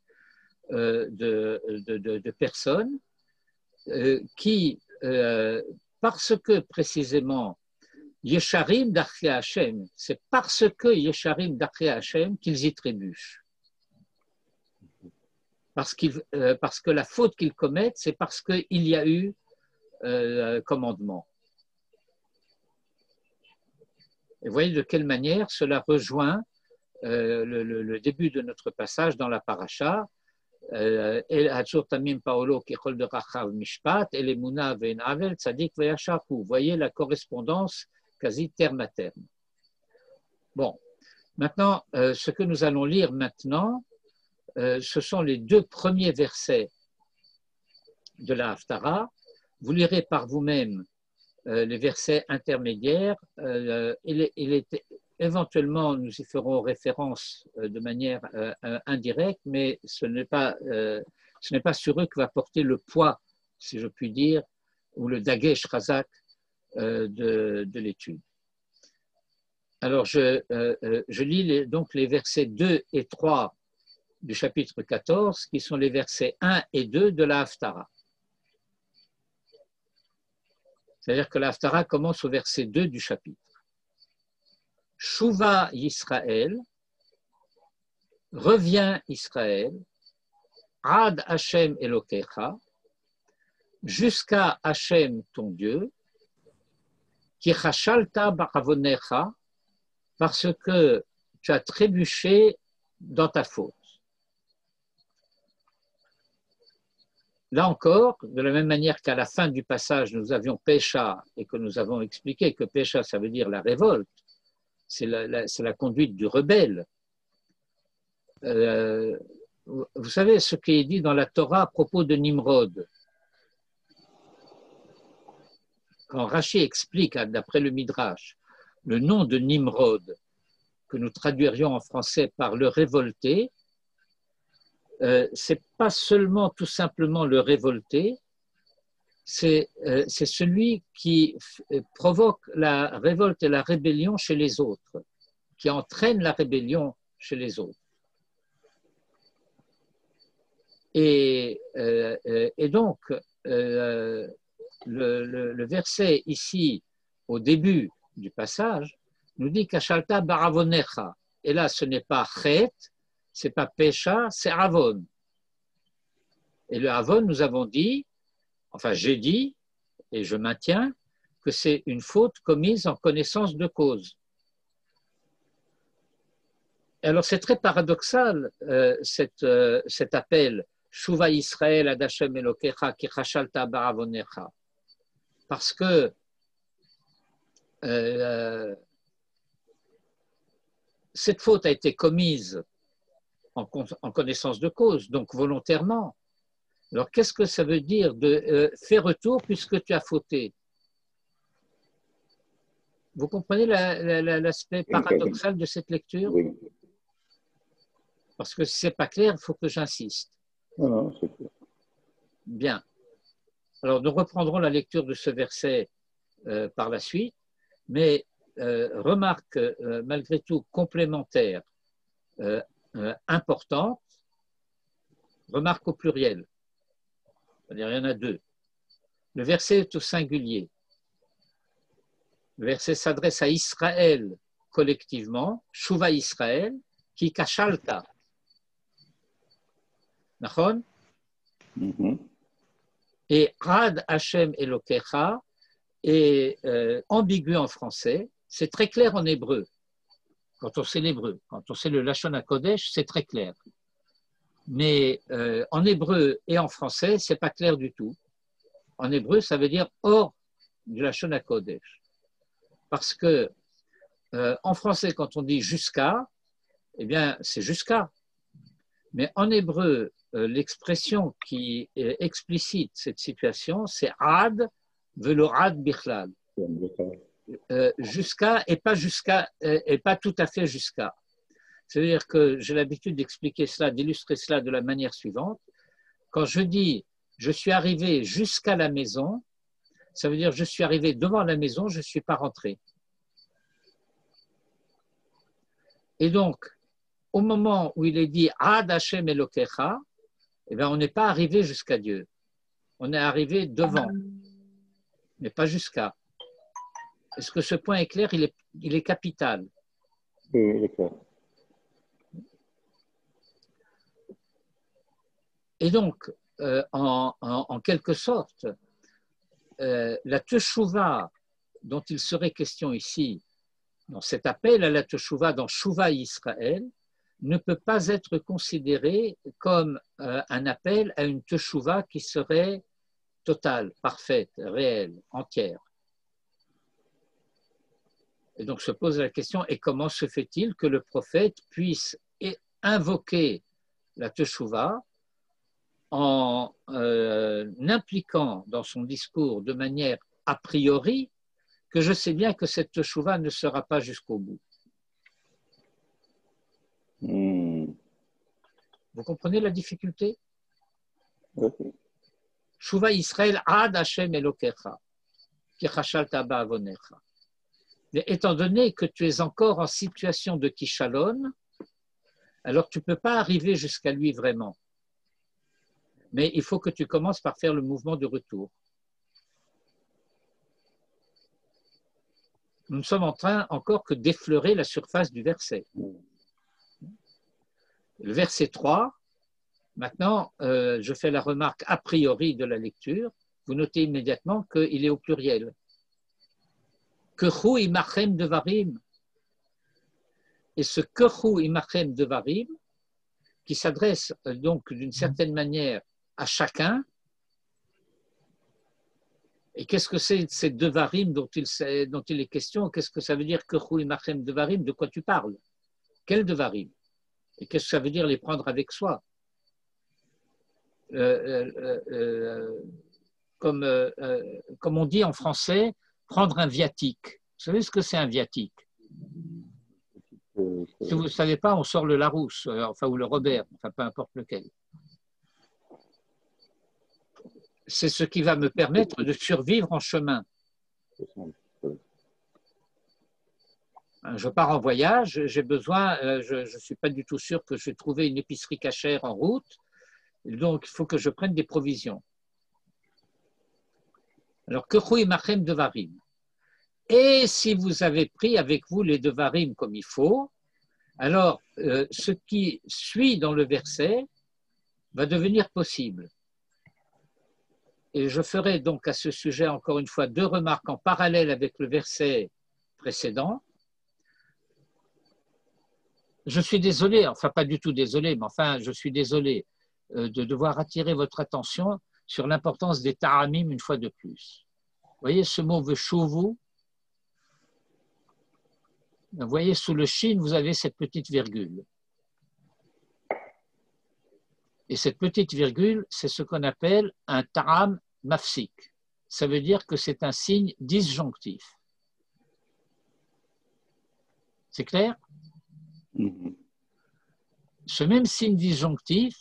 A: de personnes qui, parce que précisément Yesharim d'Archea Hashem, c'est parce que Yesharim d'Archea Hashem qu'ils y trébuchent. Parce que la faute qu'ils commettent, c'est parce qu'il y a eu commandement. Et vous voyez de quelle manière cela rejoint le début de notre passage dans la paracha. Vous voyez la correspondance quasi terme à terme. Bon, maintenant, ce que nous allons lire maintenant, ce sont les deux premiers versets de la Haftara. Vous lirez par vous-même les versets intermédiaires. Éventuellement, nous y ferons référence de manière indirecte, mais ce n'est pas sur eux que va porter le poids, si je puis dire, ou le dagesh chazak de l'étude. Alors, je lis donc les versets 2 et 3 du chapitre 14, qui sont les versets 1 et 2 de la Haftara. C'est-à-dire que la Haftara commence au verset 2 du chapitre. Shuva Yisraël, reviens Israël, Ad Hashem Elokecha, jusqu'à Hashem ton Dieu, qui chashalta ba'avonecha, parce que tu as trébuché dans ta faute. Là encore, de la même manière qu'à la fin du passage, nous avions Pesha et que nous avons expliqué que Pesha, ça veut dire la révolte, c'est la conduite du rebelle. Vous savez ce qui est dit dans la Torah à propos de Nimrod. Quand Rashi explique, d'après le Midrash, le nom de Nimrod, que nous traduirions en français par le révolté, c'est pas seulement tout simplement le révolté, c'est celui qui provoque la révolte et la rébellion chez les autres, qui entraîne la rébellion chez les autres. Et donc, le verset ici, au début du passage, nous dit qu'Ashalta baravonecha. Et là, ce n'est pas chet, c'est pas pécha, c'est avon. Et le avon, nous avons dit, enfin j'ai dit, et je maintiens, que c'est une faute commise en connaissance de cause. Alors c'est très paradoxal cet appel Shuva Israël ad Hashem Elokecha ki chashalta ba'avonecha, parce que cette faute a été commise en connaissance de cause, donc volontairement. Alors qu'est-ce que ça veut dire de fais retour puisque tu as fauté? Vous comprenez l'aspect paradoxal de cette lecture?
C: Oui.
A: Parce que si ce n'est pas clair, il faut que j'insiste.
C: Non, c'est clair.
A: Bien. Alors, nous reprendrons la lecture de ce verset par la suite, mais remarque malgré tout complémentaire importante, remarque au pluriel. C'est-à-dire, il y en a deux. Le verset est au singulier. Le verset s'adresse à Israël collectivement, Shuva Israël, qui kashalta. Nachon? Et Ad Hashem Elokecha est ambigu en français, c'est très clair en hébreu. Quand on sait l'hébreu, quand on sait le Lashon HaKodesh, c'est très clair. Mais en hébreu et en français, c'est pas clair du tout. En hébreu, ça veut dire hors du Lashon HaKodesh. Parce que en français, quand on dit jusqu'à, eh bien, c'est jusqu'à. Mais en hébreu, l'expression qui explicite cette situation, c'est ad velo ad bichlal. Jusqu'à et pas tout à fait jusqu'à. C'est-à-dire que j'ai l'habitude d'expliquer cela, d'illustrer cela de la manière suivante. Quand je dis je suis arrivé jusqu'à la maison, ça veut dire je suis arrivé devant la maison, je ne suis pas rentré. Et donc, au moment où il est dit Ad Hashem Elokecha, eh bien, on n'est pas arrivé jusqu'à Dieu. On est arrivé devant, mais pas jusqu'à. Est-ce que ce point est clair? Il est capital.
C: Oui, il est clair.
A: Et donc, en quelque sorte, la teshuva dont il serait question ici, dans cet appel à la teshuva dans Shuva Israël, ne peut pas être considéré comme un appel à une teshuva qui serait totale, parfaite, réelle, entière. Et donc se pose la question, et comment se fait-il que le prophète puisse invoquer la teshuva en impliquant dans son discours de manière a priori que je sais bien que cette teshuva ne sera pas jusqu'au bout. Vous comprenez la difficulté? Shuva Israël ad Hashem Elokecha ki chashalta ba'avonecha. Mais étant donné que tu es encore en situation de kishalon, alors tu ne peux pas arriver jusqu'à lui vraiment. Mais il faut que tu commences par faire le mouvement de retour. Nous ne sommes en train encore que d'effleurer la surface du verset. Le verset 3, maintenant, je fais la remarque a priori de la lecture. Vous notez immédiatement qu'il est au pluriel. Kechu imachem devarim. Et ce kechu imachem devarim, qui s'adresse donc d'une certaine manière à chacun, et qu'est-ce que c'est ces devarim dont il est question? Qu'est-ce que ça veut dire kechu imachem devarim? De quoi tu parles? Quel devarim? Et qu'est-ce que ça veut dire les prendre avec soi? Comme on dit en français, prendre un viatique. Vous savez ce que c'est un viatique? Si vous ne savez pas, on sort le Larousse, enfin, ou le Robert, enfin peu importe lequel. C'est ce qui va me permettre de survivre en chemin. Je pars en voyage, j'ai besoin, je ne suis pas du tout sûr que je vais trouver une épicerie cachère en route, donc il faut que je prenne des provisions. Alors, Kechu imachem devarim. Et si vous avez pris avec vous les devarim comme il faut, alors ce qui suit dans le verset va devenir possible. et je ferai donc à ce sujet encore une fois 2 remarques en parallèle avec le verset précédent. Je suis désolé, enfin pas du tout désolé, mais enfin je suis désolé de devoir attirer votre attention sur l'importance des taramim une fois de plus. Vous voyez ce mot veshuvu, vous voyez sous le shin, vous avez cette petite virgule. Et cette petite virgule, c'est ce qu'on appelle un taram mafsik. Ça veut dire que c'est un signe disjonctif. C'est clair? Ce même signe disjonctif,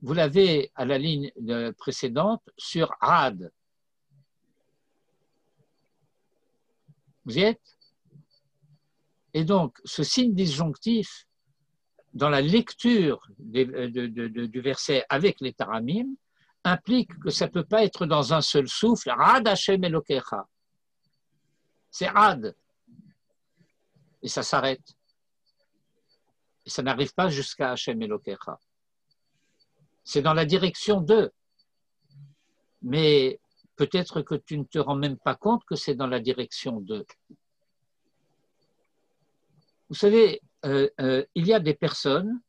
A: vous l'avez à la ligne précédente sur ad. Vous y êtes? Et donc, ce signe disjonctif, dans la lecture du verset avec les taramim, implique que ça ne peut pas être dans un seul souffle. Ad Hashem Elokecha. C'est ad. Et ça s'arrête. Et ça n'arrive pas jusqu'à Hashem Elokecha. C'est dans la direction de. Mais peut-être que tu ne te rends même pas compte que c'est dans la direction de. Vous savez, il y a des personnes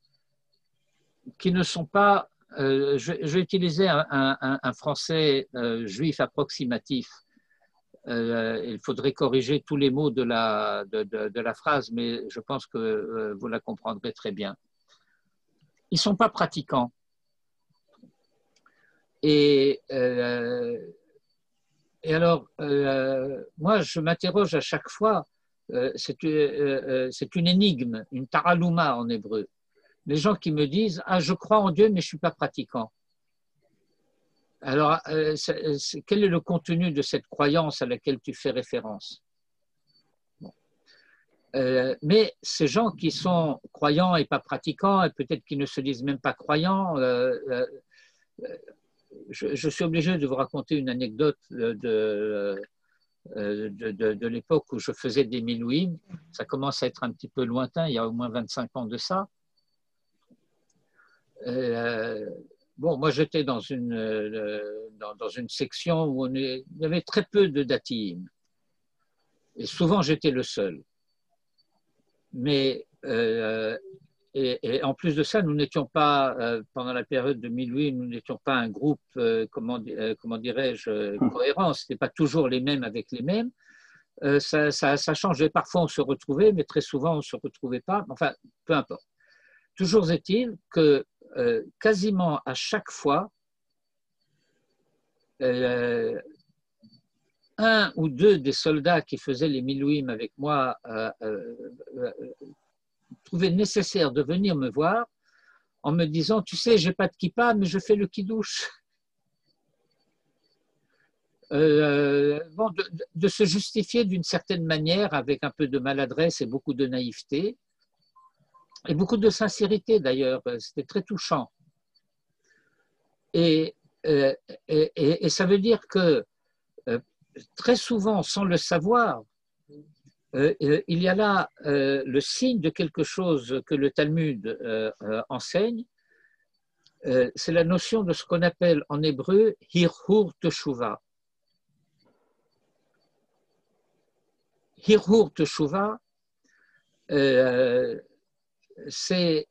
A: qui ne sont pas, je vais utiliser un français juif approximatif, il faudrait corriger tous les mots de la phrase, mais je pense que vous la comprendrez très bien. Ils ne sont pas pratiquants. Et alors, moi, je m'interroge à chaque fois. C'est une énigme, une taralouma en hébreu. Les gens qui me disent « Ah, je crois en Dieu, mais je ne suis pas pratiquant ». Alors, quel est le contenu de cette croyance à laquelle tu fais référence? Bon. Mais ces gens qui sont croyants et pas pratiquants, et peut-être qui ne se disent même pas croyants, je suis obligé de vous raconter une anecdote de l'époque où je faisais des milouïm. Ça commence à être un petit peu lointain, il y a au moins 25 ans de ça. Bon, moi j'étais dans une section où il y avait très peu de datim. Et souvent j'étais le seul. Mais, et en plus de ça, nous n'étions pas, pendant la période de milouïm, nous n'étions pas un groupe, comment dirais-je, cohérent. Ce n'était pas toujours les mêmes avec les mêmes. Ça changeait. Parfois on se retrouvait, mais très souvent on ne se retrouvait pas. Enfin, peu importe. Toujours est-il que quasiment à chaque fois, un ou deux des soldats qui faisaient les milouïm avec moi trouvaient nécessaire de venir me voir en me disant « Tu sais, j'ai pas de kippa, mais je fais le kidouche ». Bon, de se justifier d'une certaine manière avec un peu de maladresse et beaucoup de naïveté et beaucoup de sincérité d'ailleurs, c'était très touchant. Et ça veut dire que très souvent, sans le savoir, il y a là le signe de quelque chose que le Talmud enseigne, c'est la notion de ce qu'on appelle en hébreu « hirhur teshuva ». Hirhur teshuva, c'est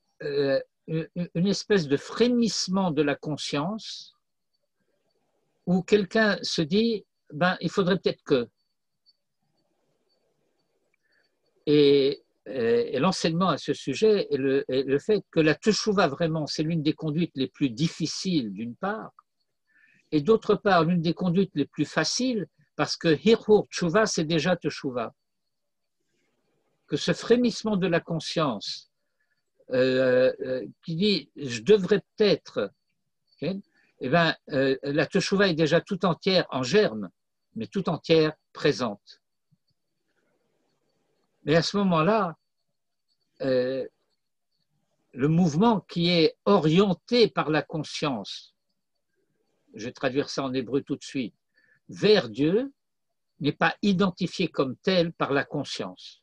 A: une espèce de frémissement de la conscience où quelqu'un se dit ben, il faudrait peut-être que. Et l'enseignement à ce sujet est le fait que la teshuva vraiment, c'est l'une des conduites les plus difficiles d'une part, et d'autre part l'une des conduites les plus faciles parce que hirhur teshuva, c'est déjà teshuva. Que ce frémissement de la conscience qui dit je devrais peut-être, okay, eh ben, la teshuva est déjà tout entière en germe, mais tout entière présente. Mais à ce moment-là, le mouvement qui est orienté par la conscience, je vais traduire ça en hébreu tout de suite, vers Dieu, n'est pas identifié comme tel par la conscience.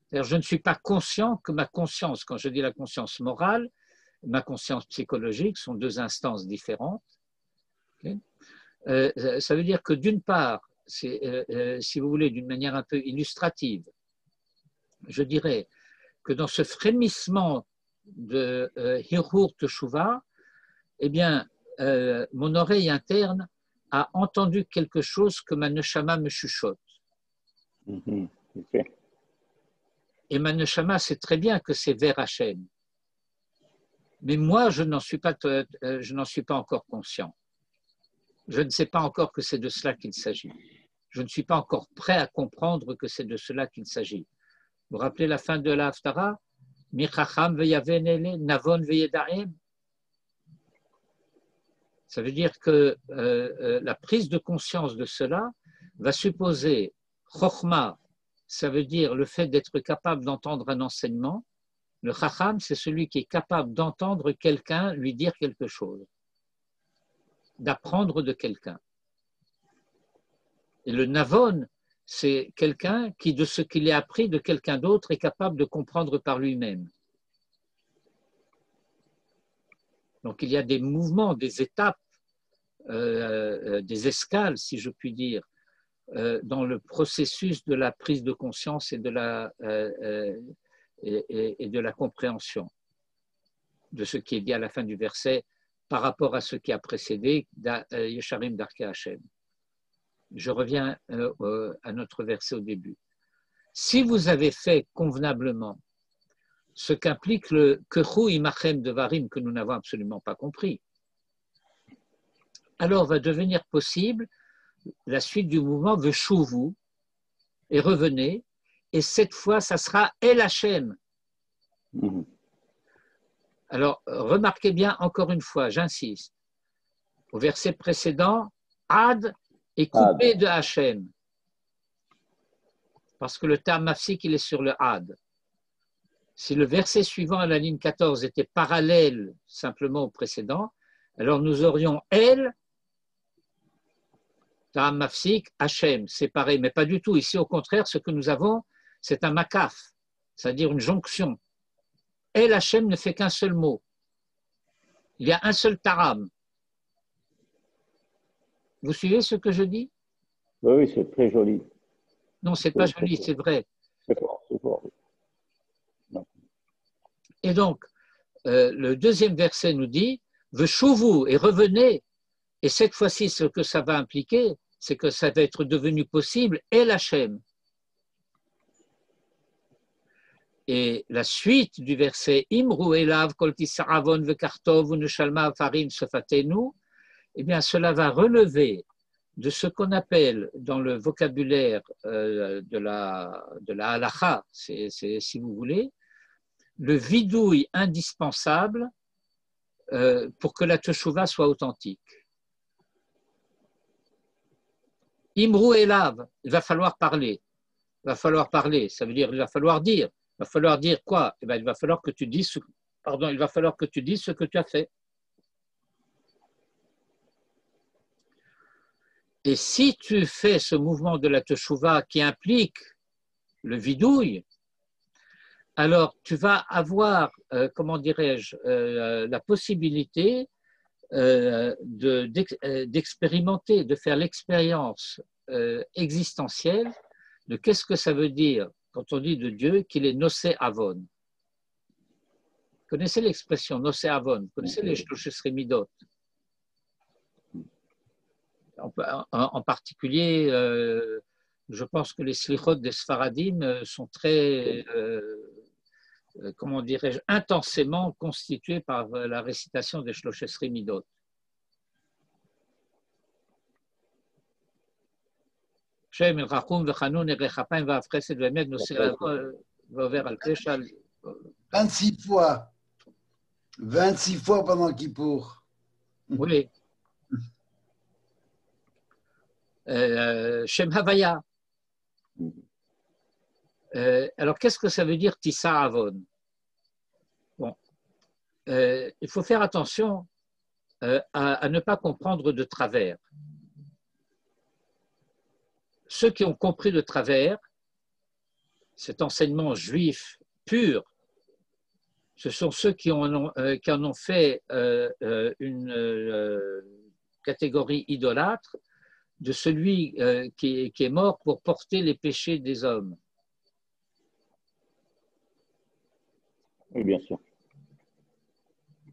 A: C'est-à-dire, je ne suis pas conscient que ma conscience, quand je dis la conscience morale, ma conscience psychologique sont deux instances différentes. Okay. Ça veut dire que d'une part, si vous voulez, d'une manière un peu illustrative, je dirais que dans ce frémissement de Hirhur Teshuvah, eh bien, mon oreille interne a entendu quelque chose que ma neshama me chuchote.
C: Okay.
A: Et ma neshama sait très bien que c'est vers Hachem. Mais moi, je n'en suis pas encore conscient. Je ne sais pas encore que c'est de cela qu'il s'agit. Je ne suis pas encore prêt à comprendre que c'est de cela qu'il s'agit. Vous vous rappelez la fin de la Haftara? Michacham veyavenele, navon veyedaim. Ça veut dire que la prise de conscience de cela va supposer chokhma, ça veut dire le fait d'être capable d'entendre un enseignement. Le chacham, c'est celui qui est capable d'entendre quelqu'un lui dire quelque chose, d'apprendre de quelqu'un. Et le navon, c'est quelqu'un qui, de ce qu'il a appris de quelqu'un d'autre, est capable de comprendre par lui-même. Donc il y a des mouvements, des étapes, des escales, si je puis dire, dans le processus de la prise de conscience et de la compréhension de ce qui est dit à la fin du verset par rapport à ce qui a précédé Yesharim Darkei Hashem. Je reviens à notre verset au début. Si vous avez fait convenablement ce qu'implique le Kechu Imachem de Varim que nous n'avons absolument pas compris, alors va devenir possible la suite du mouvement Veshuvu et revenez, et cette fois ça sera El Hashem. Alors remarquez bien encore une fois, j'insiste, au verset précédent, Ad est coupé de Hashem, parce que le terme mafsik il est sur le Ad. Si le verset suivant à la ligne 14 était parallèle simplement au précédent, alors nous aurions El, Tam Mafsik, Hachem, séparé, mais pas du tout. Ici, au contraire, ce que nous avons, c'est un makaf, c'est-à-dire une jonction. El Hachem ne fait qu'un seul mot. Il y a un seul taram. Vous suivez ce que je dis?
C: Oui, c'est très joli.
A: Non, c'est pas joli, c'est vrai.
C: C'est fort, c'est fort.
A: Et donc, le deuxième verset nous dit Veshuvu et revenez. Et cette fois-ci, ce que ça va impliquer, c'est que ça va être devenu possible El Hashem. Et la suite du verset Imru elav kol tisa'avon vekartov uneshalma farim sofatenu, eh bien, cela va relever de ce qu'on appelle dans le vocabulaire de la halacha, si vous voulez, le vidouille indispensable pour que la teshuva soit authentique. Imru elav, il va falloir parler. Il va falloir parler, ça veut dire il va falloir dire. Il va falloir dire quoi? Eh bien, il va falloir que tu dises ce que tu as fait. Et si tu fais ce mouvement de la teshuva qui implique le vidouille, alors tu vas avoir, comment dirais-je, la possibilité d'expérimenter, de faire l'expérience existentielle de qu'est-ce que ça veut dire quand on dit de Dieu qu'il est Nosé Avon. Vous connaissez l'expression Nosé Avon? Vous connaissez les Shloshis Midot? En particulier, je pense que les slichot des Sfaradim sont très, comment dirais-je, intensément constitués par la récitation des Shloshis Midot. Shem el Rachum v'Chanun el Rechapayim v'Afchesed v'Emet Nosé Avon v'Over al Peshal.
D: 26 fois. 26 fois pendant Kippour.
A: Oui. Shem Havaya. Alors, qu'est-ce que ça veut dire Tissa Avon? Bon, il faut faire attention à ne pas comprendre de travers. Ceux qui ont compris de travers cet enseignement juif pur, ce sont ceux qui en ont fait une catégorie idolâtre de celui qui est mort pour porter les péchés des hommes.
C: Oui, bien sûr.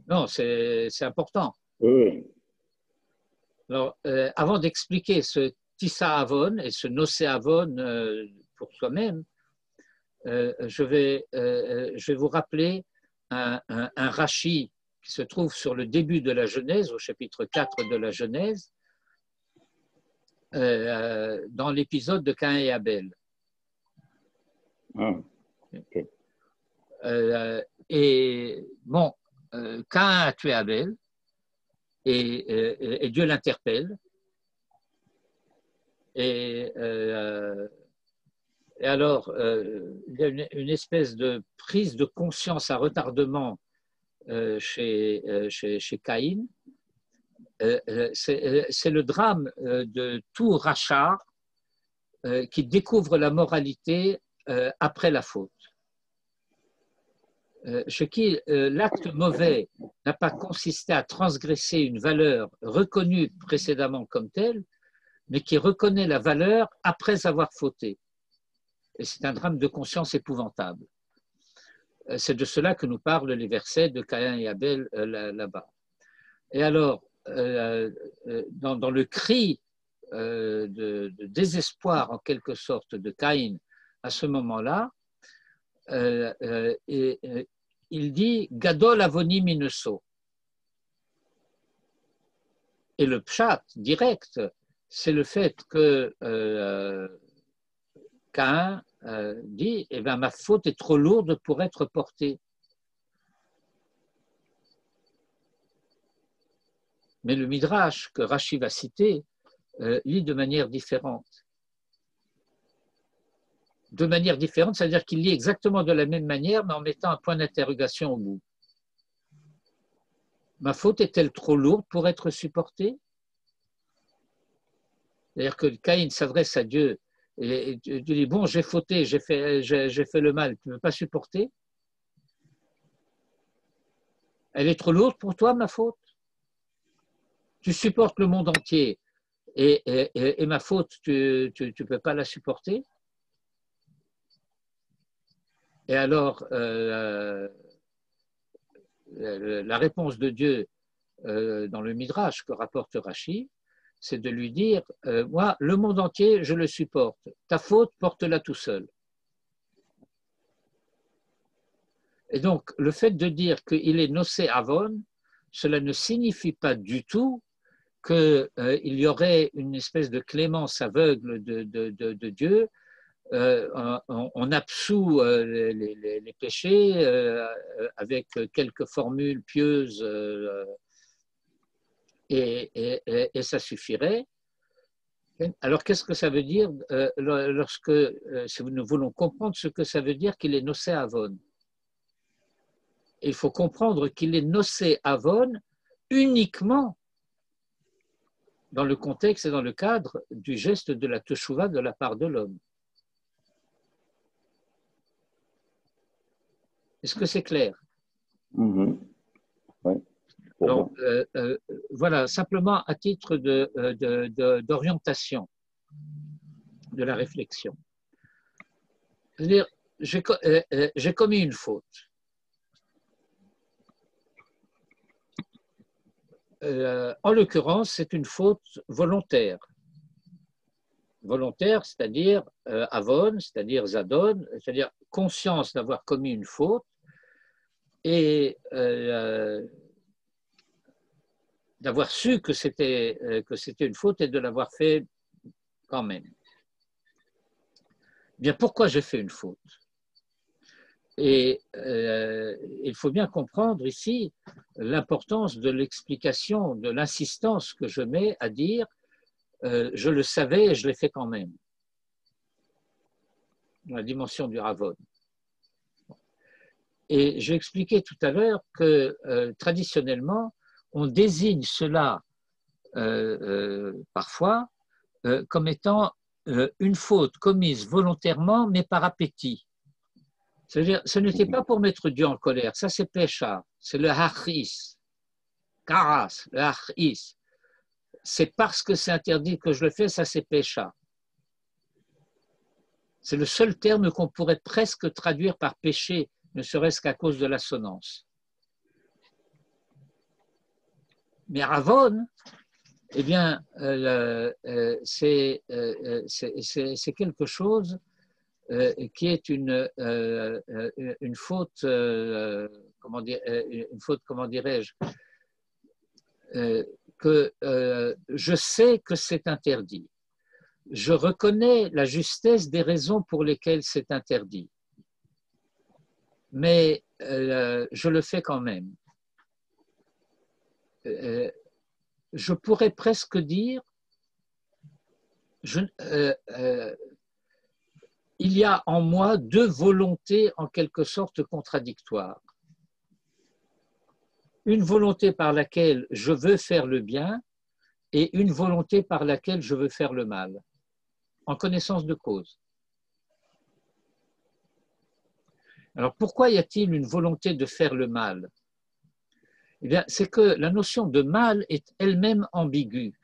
A: Non, c'est important.
C: Oui.
A: Alors, avant d'expliquer ce Tissa Avon et ce Nosé Avon pour soi-même, je vais vous rappeler un Rashi qui se trouve sur le début de la Genèse, au chapitre 4 de la Genèse, dans l'épisode de Caïn et Abel.
C: Ah, ok.
A: Et bon, Caïn a tué Abel et Dieu l'interpelle. Et alors, il y a une espèce de prise de conscience à retardement chez Caïn. C'est le drame de tout rachat qui découvre la moralité après la faute. Chez qui l'acte mauvais n'a pas consisté à transgresser une valeur reconnue précédemment comme telle, mais qui reconnaît la valeur après avoir fauté. Et c'est un drame de conscience épouvantable. C'est de cela que nous parlent les versets de Caïn et Abel là-bas. Et alors, dans le cri de désespoir en quelque sorte de Caïn à ce moment-là, il dit Gadol avoni mineso. Et le pshat direct, c'est le fait que Caïn dit eh bien, ma faute est trop lourde pour être portée. Mais le Midrash que Rashi va citer lit de manière différente. De manière différente, c'est-à-dire qu'il lit exactement de la même manière, mais en mettant un point d'interrogation au bout. Ma faute est-elle trop lourde pour être supportée? C'est-à-dire que Caïn s'adresse à Dieu et Dieu dit bon, j'ai fauté, j'ai fait le mal, tu ne veux pas supporter? Elle est trop lourde pour toi, ma faute? Tu supportes le monde entier et ma faute, tu ne peux pas la supporter? Et alors, la réponse de Dieu dans le Midrash que rapporte Rashi, c'est de lui dire moi, le monde entier, je le supporte. Ta faute, porte-la tout seul. Et donc, le fait de dire qu'il est nosé avon, cela ne signifie pas du tout qu'il y aurait une espèce de clémence aveugle de Dieu. On absout les péchés avec quelques formules pieuses et ça suffirait. Alors, qu'est-ce que ça veut dire lorsque, si nous voulons comprendre ce que ça veut dire qu'il est nosé avon? Il faut comprendre qu'il est nosé avon uniquement dans le contexte et dans le cadre du geste de la teshuva de la part de l'homme. Est-ce que c'est clair?
C: Oui.
A: Donc, voilà, simplement à titre d'orientation de la réflexion. C'est-à-dire, j'ai commis une faute. En l'occurrence, c'est une faute volontaire. Volontaire, c'est-à-dire avon, c'est-à-dire zadon, c'est-à-dire conscience d'avoir commis une faute et d'avoir su que c'était une faute et de l'avoir fait quand même. Bien, pourquoi j'ai fait une faute? Et il faut bien comprendre ici l'importance de l'explication, de l'insistance que je mets à dire je le savais et je l'ai fait quand même. Dans la dimension du Ravon. Et j'ai expliqué tout à l'heure que traditionnellement, on désigne cela parfois comme étant une faute commise volontairement mais par appétit. C'est-à-dire, ce n'était pas pour mettre Dieu en colère, ça c'est pécha, c'est le hachis, karas, le hachis. c'est parce que c'est interdit que je le fais, ça c'est pécha. C'est le seul terme qu'on pourrait presque traduire par péché, ne serait-ce qu'à cause de l'assonance. Mais Ravon, eh bien, c'est quelque chose qui est une faute, comment dirais-je, que je sais que c'est interdit. Je reconnais la justesse des raisons pour lesquelles c'est interdit. Mais je le fais quand même. Je pourrais presque dire, il y a en moi deux volontés en quelque sorte contradictoires. Une volonté par laquelle je veux faire le bien et une volonté par laquelle je veux faire le mal, en connaissance de cause. Alors pourquoi y a-t-il une volonté de faire le mal? Eh bien, c'est que la notion de mal est elle-même ambiguë.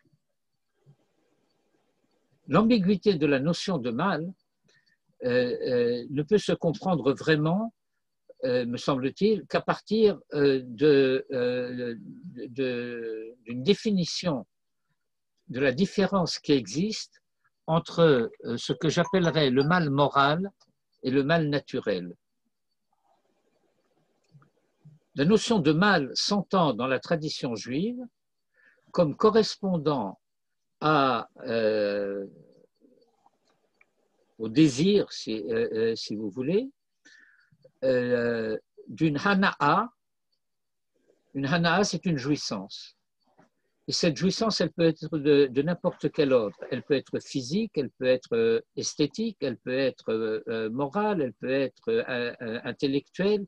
A: L'ambiguïté de la notion de mal ne peut se comprendre vraiment, me semble-t-il, qu'à partir d'une définition de la différence qui existe entre ce que j'appellerais le mal moral et le mal naturel. La notion de mal s'entend dans la tradition juive comme correspondant au désir, si vous voulez, d'une hana'a. Une hana'a, c'est une jouissance. Et cette jouissance, elle peut être de n'importe quel ordre. Elle peut être physique, elle peut être esthétique, elle peut être morale, elle peut être intellectuelle.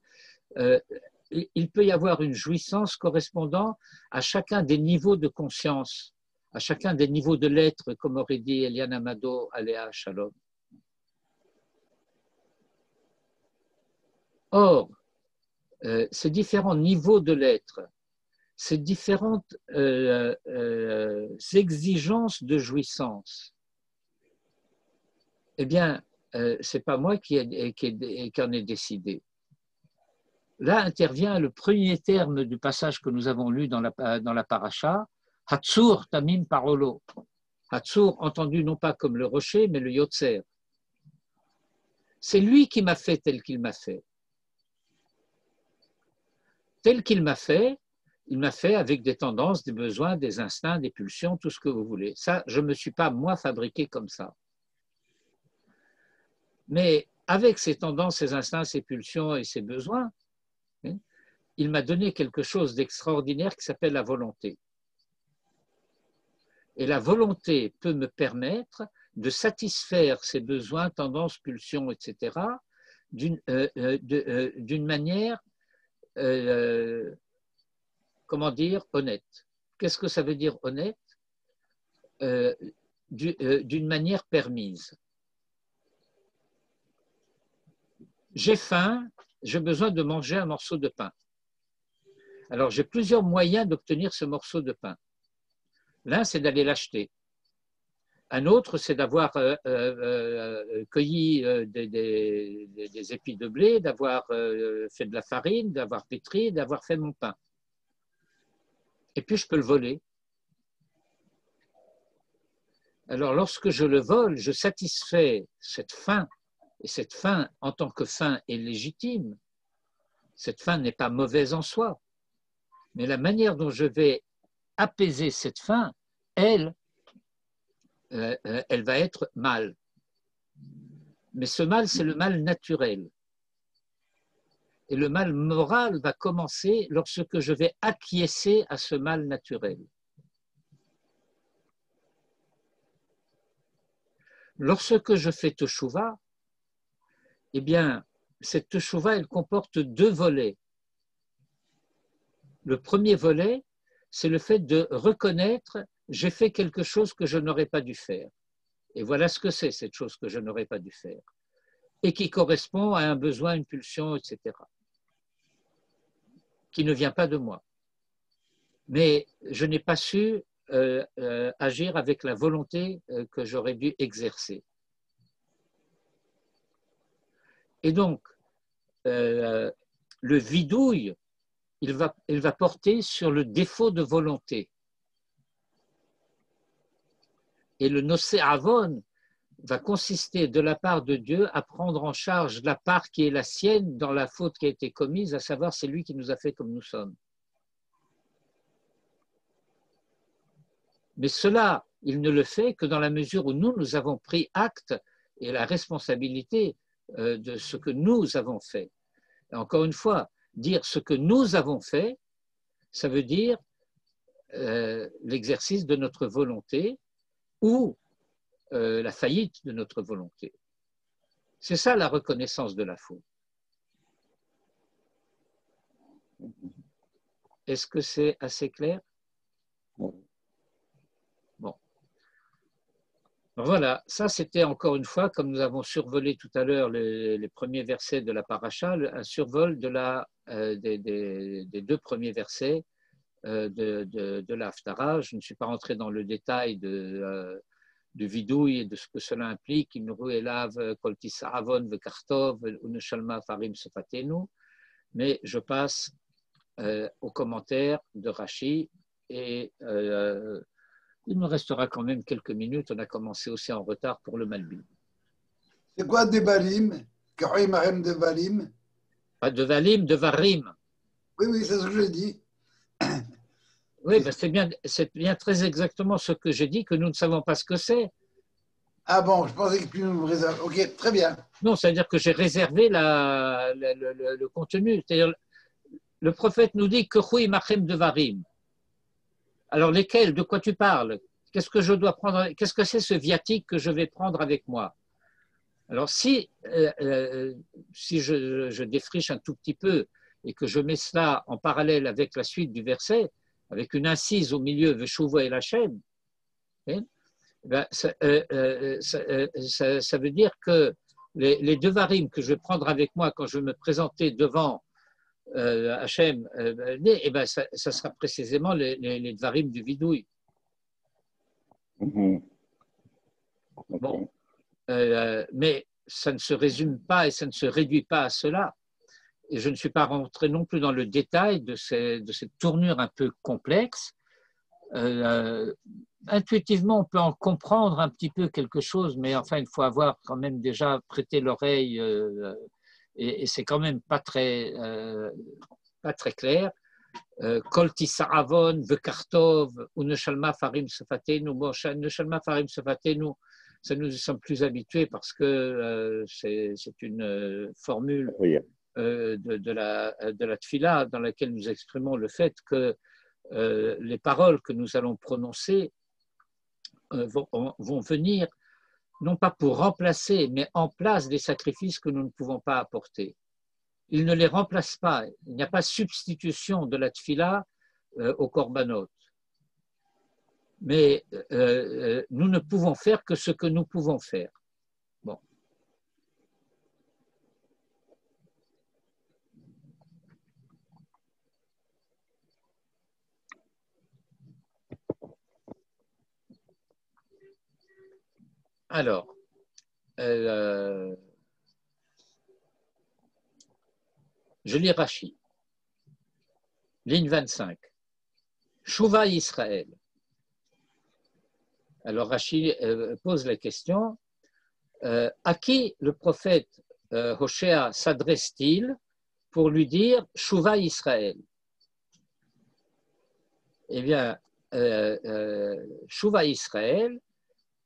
A: Il peut y avoir une jouissance correspondant à chacun des niveaux de conscience, à chacun des niveaux de l'être, comme aurait dit Eliane Amado, Aléa Shalom. Or, ces différents niveaux de l'être, ces différentes exigences de jouissance, eh bien, ce n'est pas moi qui en ai décidé. Là intervient le premier terme du passage que nous avons lu dans la paracha, Hatzur Tamim Parolo. Hatzur, entendu non pas comme le rocher, mais le Yotzer. C'est lui qui m'a fait tel qu'il m'a fait. Tel qu'il m'a fait, il m'a fait avec des tendances, des besoins, des instincts, des pulsions, tout ce que vous voulez. Ça, je ne me suis pas, moi, fabriqué comme ça. Mais avec ces tendances, ces instincts, ces pulsions et ces besoins, il m'a donné quelque chose d'extraordinaire qui s'appelle la volonté. Et la volonté peut me permettre de satisfaire ces besoins, tendances, pulsions, etc., d'une manière, comment dire, honnête. Qu'est-ce que ça veut dire honnête? D'une manière permise. J'ai faim, j'ai besoin de manger un morceau de pain. Alors, j'ai plusieurs moyens d'obtenir ce morceau de pain. L'un, c'est d'aller l'acheter. Un autre, c'est d'avoir cueilli des épis de blé, d'avoir fait de la farine, d'avoir pétri, d'avoir fait mon pain. Et puis, je peux le voler. Alors, lorsque je le vole, je satisfais cette faim. Et cette faim, en tant que faim, est légitime. Cette faim n'est pas mauvaise en soi. Mais la manière dont je vais apaiser cette faim, elle va être mal. Mais ce mal, c'est le mal naturel. Et le mal moral va commencer lorsque je vais acquiescer à ce mal naturel. Lorsque je fais teshuva, eh bien, cette teshuva, elle comporte deux volets. Le premier volet, c'est le fait de reconnaître j'ai fait quelque chose que je n'aurais pas dû faire. Et voilà ce que c'est, cette chose que je n'aurais pas dû faire. Et qui correspond à un besoin, une pulsion, etc. Qui ne vient pas de moi. Mais je n'ai pas su agir avec la volonté que j'aurais dû exercer. Et donc, le vidouille, il va porter sur le défaut de volonté. Et le nosé avon va consister de la part de Dieu à prendre en charge la part qui est la sienne dans la faute qui a été commise, à savoir c'est lui qui nous a fait comme nous sommes. Mais cela, il ne le fait que dans la mesure où nous avons pris acte et la responsabilité de ce que nous avons fait. Et encore une fois, dire ce que nous avons fait, ça veut dire l'exercice de notre volonté ou la faillite de notre volonté. C'est ça la reconnaissance de la faute. Est-ce que c'est assez clair? Bon. Voilà, ça c'était encore une fois, comme nous avons survolé tout à l'heure les premiers versets de la paracha, un survol des deux premiers versets de la Haftara. Je ne suis pas rentré dans le détail du vidouille et de ce que cela implique. Mais je passe aux commentaires de Rashi et il me restera quand même quelques minutes. On a commencé aussi en retard pour le Malbi.
D: C'est quoi Devarim? Karim Devarim?
A: Pas de Valim, de Varim.
D: Oui, c'est ce que j'ai dit.
A: Oui, ben c'est bien très exactement ce que j'ai dit, que nous ne savons pas ce que c'est.
D: Ah bon, je pensais que tu nous réserves. Ok, très bien.
A: Non, c'est-à-dire que j'ai réservé le contenu. C'est-à-dire, le prophète nous dit que Hui Machem de Varim. Alors, lesquels? De quoi tu parles? Qu'est-ce que je dois prendre? Qu'est-ce que c'est ce viatique que je vais prendre avec moi? Alors, si je défriche un tout petit peu et que je mets cela en parallèle avec la suite du verset, avec une incise au milieu, Veshuva et Lachem, ça veut dire que les deux varim que je vais prendre avec moi quand je vais me présenter devant Hachem, ça sera précisément les dvarim du vidouille.
C: Okay.
A: Bon, mais ça ne se résume pas et ça ne se réduit pas à cela. Et je ne suis pas rentré non plus dans le détail de cette tournure un peu complexe. Intuitivement, on peut en comprendre un petit peu quelque chose, mais enfin, il faut avoir quand même déjà prêté l'oreille et c'est quand même pas très clair. Kol tisa'avon vekartov ou neshalma farim sefatenu. Bon, neshalma farim sefatenu, ça nous y sommes plus habitués parce que c'est une formule de la tfila dans laquelle nous exprimons le fait que les paroles que nous allons prononcer vont venir non pas pour remplacer, mais en place des sacrifices que nous ne pouvons pas apporter. Il ne les remplace pas. Il n'y a pas substitution de la tfila au korbanot. Mais nous ne pouvons faire que ce que nous pouvons faire. Bon. Alors, je lis Rashi, ligne 25. Shuvah Israël. Alors Rashi pose la question, à qui le prophète Hoshea s'adresse-t-il pour lui dire Shuvah Israël? Eh bien, Shuvah Israël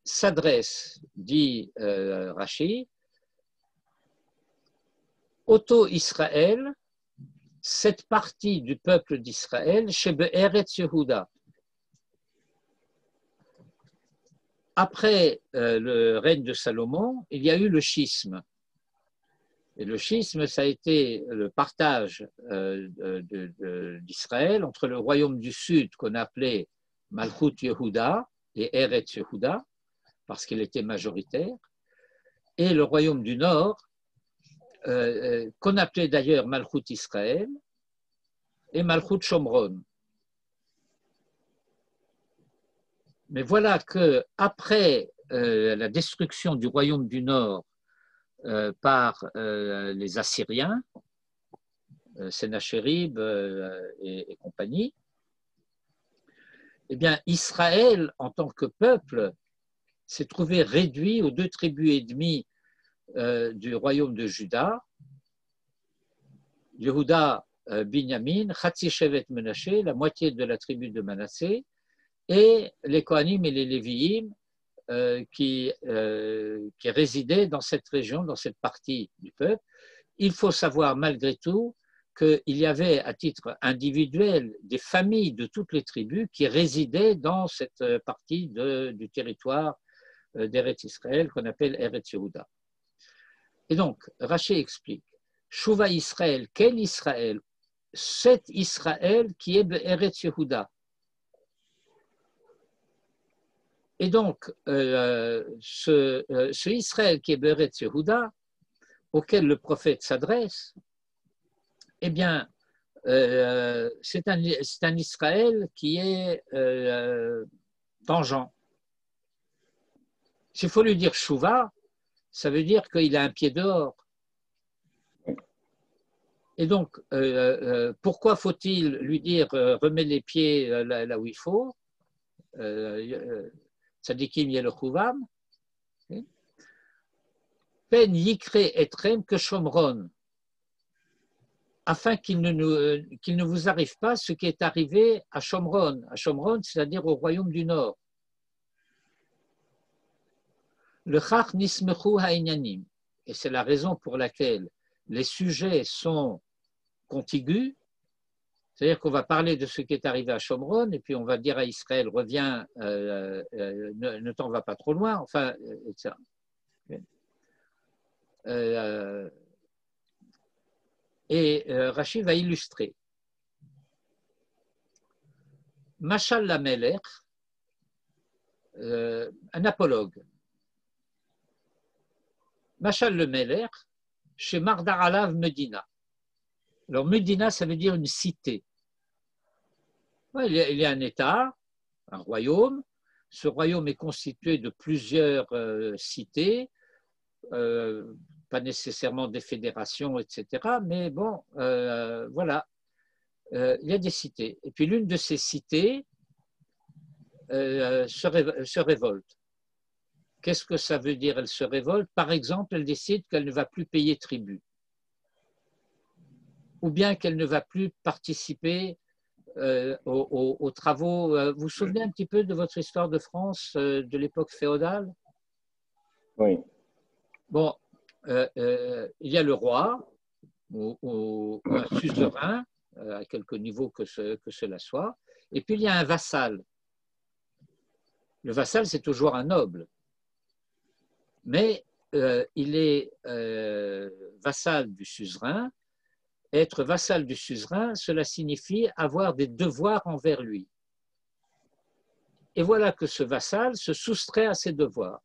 A: s'adresse, dit Rashi, Oto Israël, cette partie du peuple d'Israël, chez Be'eretz Yehuda. Après le règne de Salomon, il y a eu le schisme. Et le schisme, ça a été le partage d'Israël entre le royaume du sud qu'on appelait Malchut Yehuda et Eretz Yehuda, parce qu'il était majoritaire, et le royaume du nord, qu'on appelait d'ailleurs Malchut Israël et Malchut Shomron. Mais voilà qu'après la destruction du royaume du Nord par les Assyriens, Sénachérib et compagnie, eh bien, Israël, en tant que peuple, s'est trouvé réduit aux 2 tribus et demie du royaume de Juda, Yehuda, Binyamin, Chatzi Shevet Menaché, la moitié de la tribu de Manassé, et les Kohanim et les Léviim qui résidaient dans cette région, dans cette partie du peuple. Il faut savoir malgré tout qu'il y avait à titre individuel des familles de toutes les tribus qui résidaient dans cette partie du territoire d'Eretz Israël qu'on appelle Eretz Yehuda. Et donc, Rashi explique, Shuvah Israël, quel Israël? Cet Israël qui est Eretz Yehuda. Et donc, ce Israël qui est Eretz Yehuda, auquel le prophète s'adresse, eh bien, c'est un Israël qui est tangent. S'il faut lui dire Shuvah, ça veut dire qu'il a un pied dehors. Et donc, pourquoi faut-il lui dire remets les pieds là où il faut? Tzadikim Yelochuvam. Pen Yikre Etrem que Shomron, afin qu'il ne vous arrive pas ce qui est arrivé à Shomron. À Shomron, c'est-à-dire au royaume du Nord. Le Chach Nismechu Ha'inyanim. Et c'est la raison pour laquelle les sujets sont contigus. C'est-à-dire qu'on va parler de ce qui est arrivé à Shomron et puis on va dire à Israël, reviens, ne t'en va pas trop loin, enfin, etc. Rashi va illustrer. Machal Lamelech, un apologue. Machal le Melech, chez Mardar Alav Medina. Alors Medina, ça veut dire une cité. Ouais, il y a un État, un royaume. Ce royaume est constitué de plusieurs cités, pas nécessairement des fédérations, etc. Mais bon, voilà, il y a des cités. Et puis l'une de ces cités se révolte. Qu'est-ce que ça veut dire, elle se révolte? Par exemple, elle décide qu'elle ne va plus payer tribut. Ou bien qu'elle ne va plus participer aux travaux. Vous vous souvenez un petit peu de votre histoire de France de l'époque féodale?
C: Oui.
A: Bon, il y a le roi ou un suzerain, à quelque niveau que cela soit, et puis il y a un vassal. Le vassal, c'est toujours un noble, mais il est vassal du suzerain. Être vassal du suzerain, cela signifie avoir des devoirs envers lui. Et voilà que ce vassal se soustrait à ses devoirs.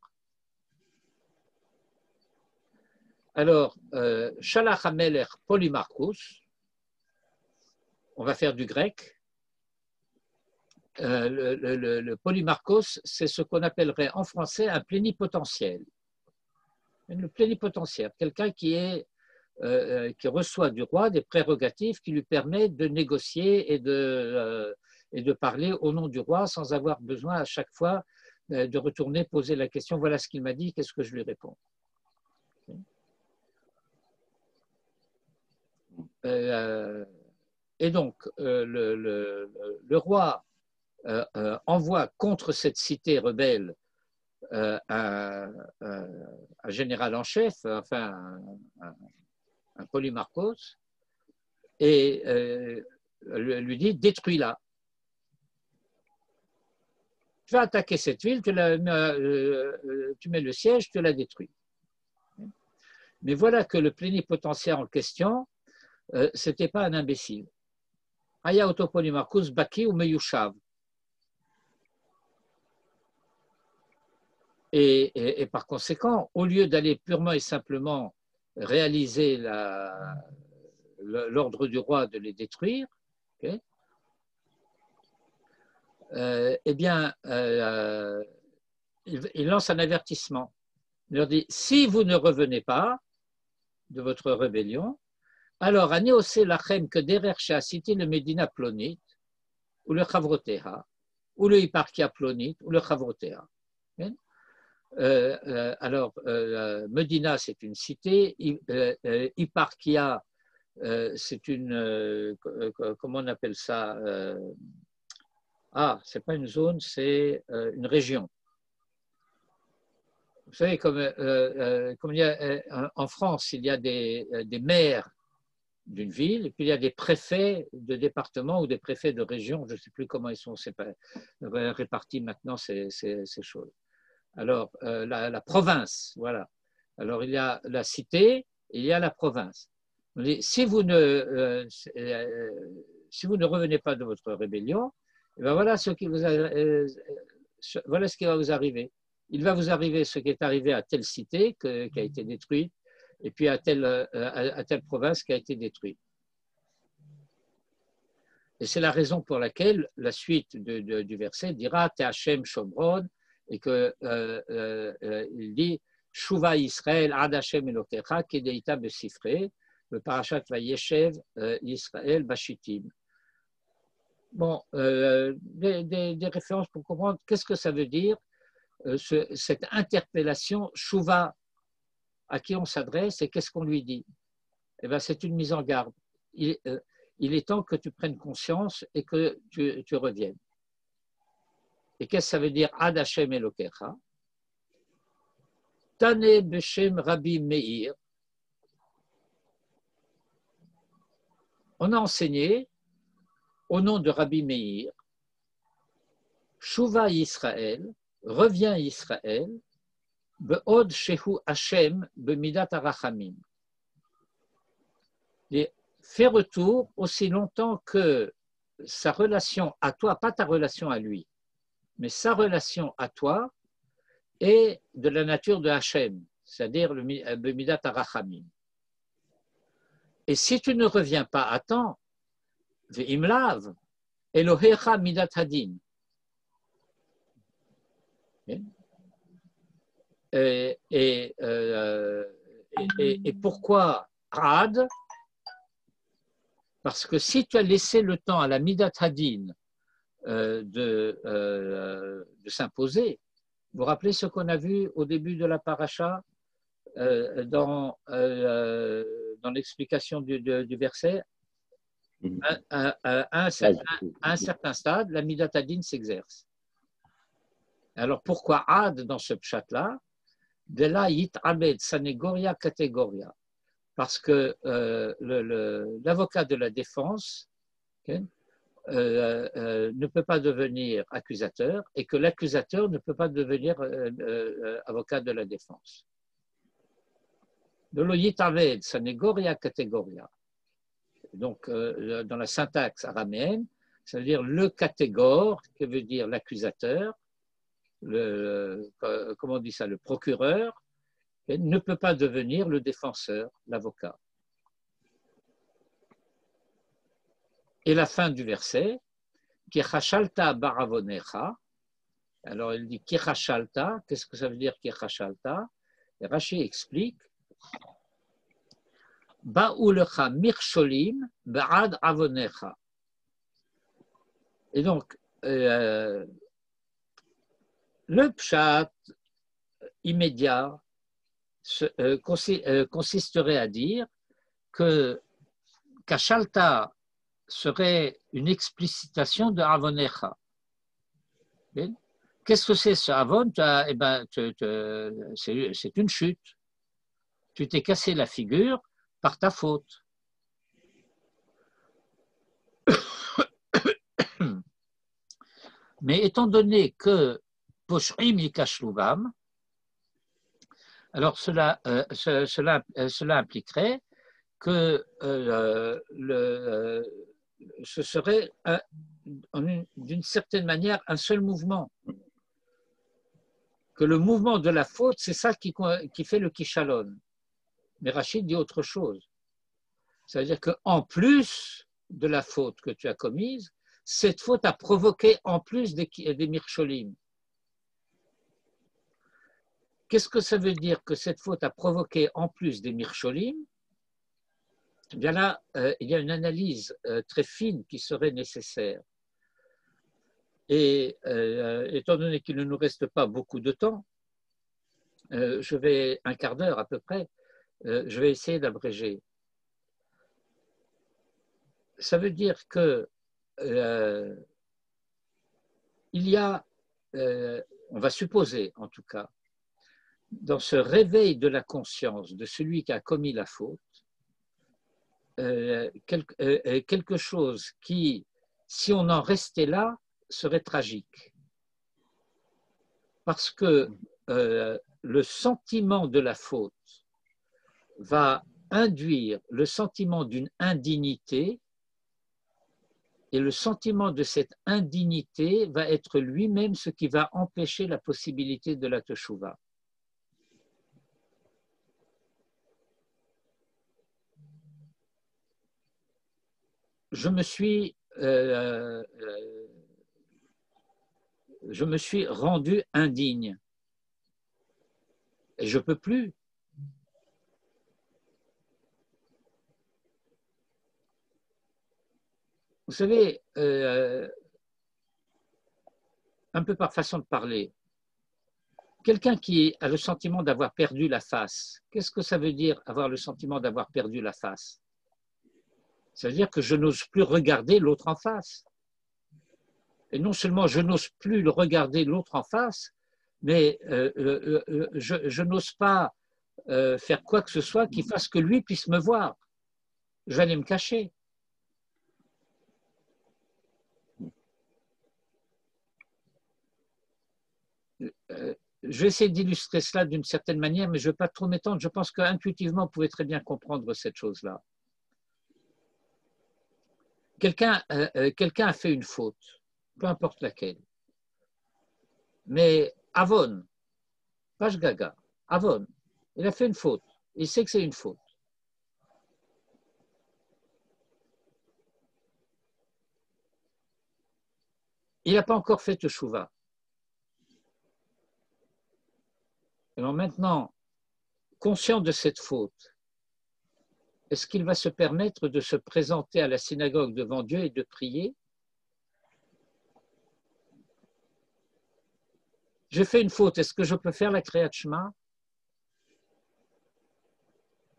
A: Alors, Shalach HaMelech Polymarchus, on va faire du grec. Le Polymarchos, c'est ce qu'on appellerait en français un plénipotentiaire. Le plénipotentiaire, quelqu'un qui reçoit du roi des prérogatives qui lui permettent de négocier et de parler au nom du roi sans avoir besoin à chaque fois de retourner poser la question, voilà ce qu'il m'a dit, qu'est-ce que je lui réponds? Et donc, le roi envoie contre cette cité rebelle un général en chef, enfin un Polymarchos, et lui dit détruis-la. Tu vas attaquer cette ville, tu mets le siège, tu la détruis. Mais voilà que le plénipotentiaire en question, ce n'était pas un imbécile. Aya Oto Polymarchus Baki ou Meyushav. Et par conséquent, au lieu d'aller purement et simplement réaliser l'ordre du roi de les détruire, okay, eh bien, il lance un avertissement. Il leur dit, si vous ne revenez pas de votre rébellion, alors, Anéose lachem que derer cité le Médina plonit, ou le Chavrotéha, ou le Hyparchia plonit, ou le Chavrotéha. Alors, Medina, c'est une cité, Hyparchia, c'est une, comment on appelle ça? C'est pas une zone, c'est une région. Vous savez, comme il y a, en France, il y a des maires d'une ville, et puis il y a des préfets de département ou des préfets de région, je ne sais plus comment ils sont répartis maintenant ces choses. Alors, la province, voilà. Alors, il y a la cité et il y a la province. Si vous ne revenez pas de votre rébellion, et bien voilà ce qui va vous arriver. Il va vous arriver ce qui est arrivé à telle cité qui a été détruite, et puis à telle province qui a été détruite. Et c'est la raison pour laquelle la suite du verset dira Te'Hashem Shomron, et qu'il dit Shuva Israël Ad Hashem Elokecha Kedeita Besifre, le Parashat Vayeshev Israël Bashitim. Bon, des références pour comprendre qu'est-ce que ça veut dire, cette interpellation Shuva. À qui on s'adresse et qu'est-ce qu'on lui dit? Eh bien, c'est une mise en garde. Il est temps que tu prennes conscience et que tu reviennes. Et qu'est-ce que ça veut dire Ad Hashem Elokecha? Tane Beshem Rabbi Meir. On a enseigné au nom de Rabbi Meir, Shuva Yisraël, reviens Israël, Be'od Shehu Hashem Bemidat Arachamim. Fais retour aussi longtemps que sa relation à toi, pas ta relation à lui, mais sa relation à toi est de la nature de Hashem, c'est-à-dire le Bemidat Arachamim. Et si tu ne reviens pas à temps, Ve'imlav, Elohecha Midat Hadin. Et pourquoi Ad? Parce que si tu as laissé le temps à la Midat Hadin de s'imposer, vous vous rappelez ce qu'on a vu au début de la paracha dans l'explication du verset? À un certain stade, la Midat Hadin s'exerce. Alors pourquoi Ad dans ce pshat-là? De là, Yit'amed, Sanegoria, Catégoria. Parce que l'avocat de la défense ne peut pas devenir accusateur et que l'accusateur ne peut pas devenir avocat de la défense. De lo Yit'amed, Sanegoria, Catégoria. Donc, dans la syntaxe araméenne, ça veut dire le catégore, qui veut dire l'accusateur, comment on dit ça, le procureur, ne peut pas devenir le défenseur, l'avocat. Et la fin du verset, Kichashalta baravonecha. Alors il dit Kichashalta, qu'est-ce que ça veut dire Kichashalta? Et Rashi explique Ba'ulecha mircholim ba'ad avonecha. Et donc, le pshat immédiat consisterait à dire que Kashalta serait une explicitation de Avonecha. Qu'est-ce que c'est ce Avon? Eh ben, c'est une chute. Tu t'es cassé la figure par ta faute. Mais étant donné que Poshrim Yikashluvam, alors cela impliquerait que ce serait d'une certaine manière un seul mouvement. Que le mouvement de la faute, c'est ça qui fait le kishalon. Mais Rachid dit autre chose. C'est-à-dire qu'en plus de la faute que tu as commise, cette faute a provoqué en plus des Mircholim. Qu'est-ce que ça veut dire que cette faute a provoqué en plus des Mircholim? Eh bien là, il y a une analyse très fine qui serait nécessaire. Et étant donné qu'il ne nous reste pas beaucoup de temps, je vais, un quart d'heure à peu près, je vais essayer d'abréger. Ça veut dire que il y a, on va supposer en tout cas, dans ce réveil de la conscience de celui qui a commis la faute, quelque chose qui, si on en restait là, serait tragique. Parce que le sentiment de la faute va induire le sentiment d'une indignité, et le sentiment de cette indignité va être lui-même ce qui va empêcher la possibilité de la teshuva. Je me suis rendu indigne et je ne peux plus. Vous savez, un peu par façon de parler, quelqu'un qui a le sentiment d'avoir perdu la face, qu'est-ce que ça veut dire avoir le sentiment d'avoir perdu la face? Ça veut dire que je n'ose plus regarder l'autre en face. Et non seulement je n'ose plus le regarder l'autre en face, mais je n'ose pas faire quoi que ce soit qui fasse que lui puisse me voir. Je vais aller me cacher. Je vais essayer d'illustrer cela d'une certaine manière, mais je ne vais pas trop m'étendre. Je pense qu'intuitivement, vous pouvez très bien comprendre cette chose-là. Quelqu'un a fait une faute, peu importe laquelle. Mais Avon, pas Gaga, Avon, il a fait une faute. Il sait que c'est une faute. Il n'a pas encore fait teshuva. Alors maintenant, conscient de cette faute, est-ce qu'il va se permettre de se présenter à la synagogue devant Dieu et de prier? J'ai fait une faute, est-ce que je peux faire la Kriyat Shema?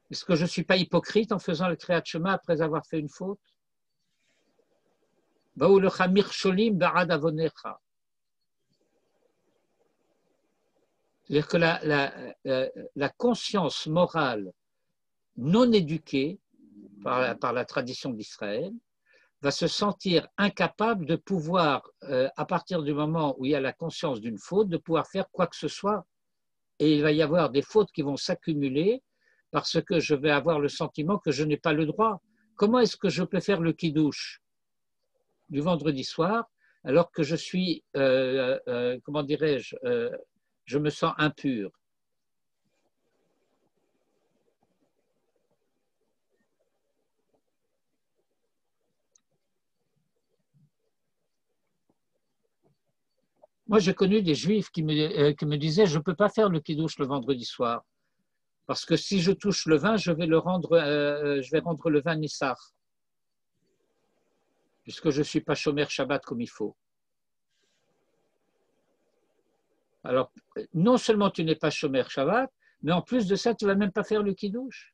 A: Est-ce que je ne suis pas hypocrite en faisant la Kriyat Shema après avoir fait une faute? C'est-à-dire que la conscience morale non éduquée par la tradition d'Israël va se sentir incapable de pouvoir, à partir du moment où il y a la conscience d'une faute, de pouvoir faire quoi que ce soit. Et il va y avoir des fautes qui vont s'accumuler parce que je vais avoir le sentiment que je n'ai pas le droit. Comment est-ce que je peux faire le kidouche du vendredi soir alors que je suis, comment dirais-je, je me sens impur? Moi, j'ai connu des juifs qui me disaient, je ne peux pas faire le kidouche le vendredi soir, parce que si je touche le vin, je vais rendre le vin nissar, puisque je ne suis pas shomer Shabbat comme il faut. Alors, non seulement tu n'es pas shomer Shabbat, mais en plus de ça, tu ne vas même pas faire le kidouche.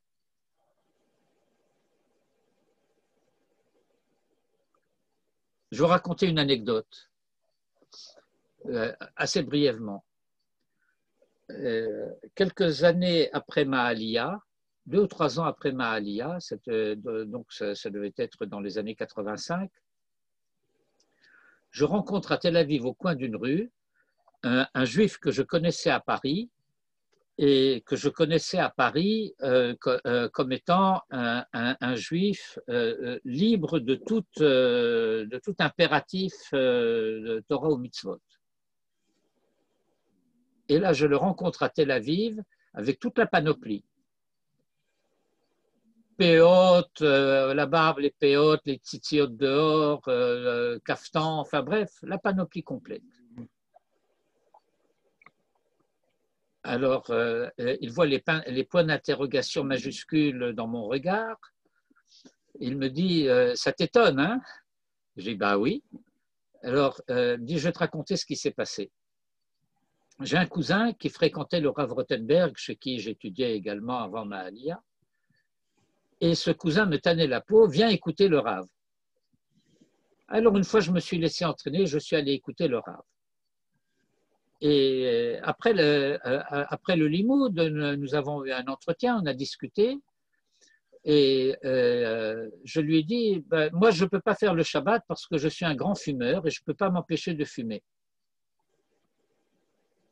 A: Je vais vous raconter une anecdote, assez brièvement. Quelques années après ma Aliyah, 2 ou 3 ans après ma Aliyah, donc ça devait être dans les années 85, je rencontre à Tel Aviv, au coin d'une rue, un juif que je connaissais à Paris, et que je connaissais à Paris comme étant un juif libre de tout impératif de Torah ou mitzvot. Et là, je le rencontre à Tel Aviv avec toute la panoplie. péotes, la barbe, les péotes, les tzitziot dehors, caftan, enfin bref, la panoplie complète. Alors, il voit les points d'interrogation majuscules dans mon regard. Il me dit, ça t'étonne, hein? J'ai dit, bah oui. Alors, il me dit, je vais te raconter ce qui s'est passé. J'ai un cousin qui fréquentait le Rav Rothenberg, chez qui j'étudiais également avant ma Aliyah. Et ce cousin me tannait la peau, viens écouter le Rav. Alors, une fois, je me suis laissé entraîner, je suis allé écouter le Rav. Et après le limoud, nous avons eu un entretien, on a discuté. Et je lui ai dit, ben, moi, je ne peux pas faire le Shabbat parce que je suis un grand fumeur et je ne peux pas m'empêcher de fumer.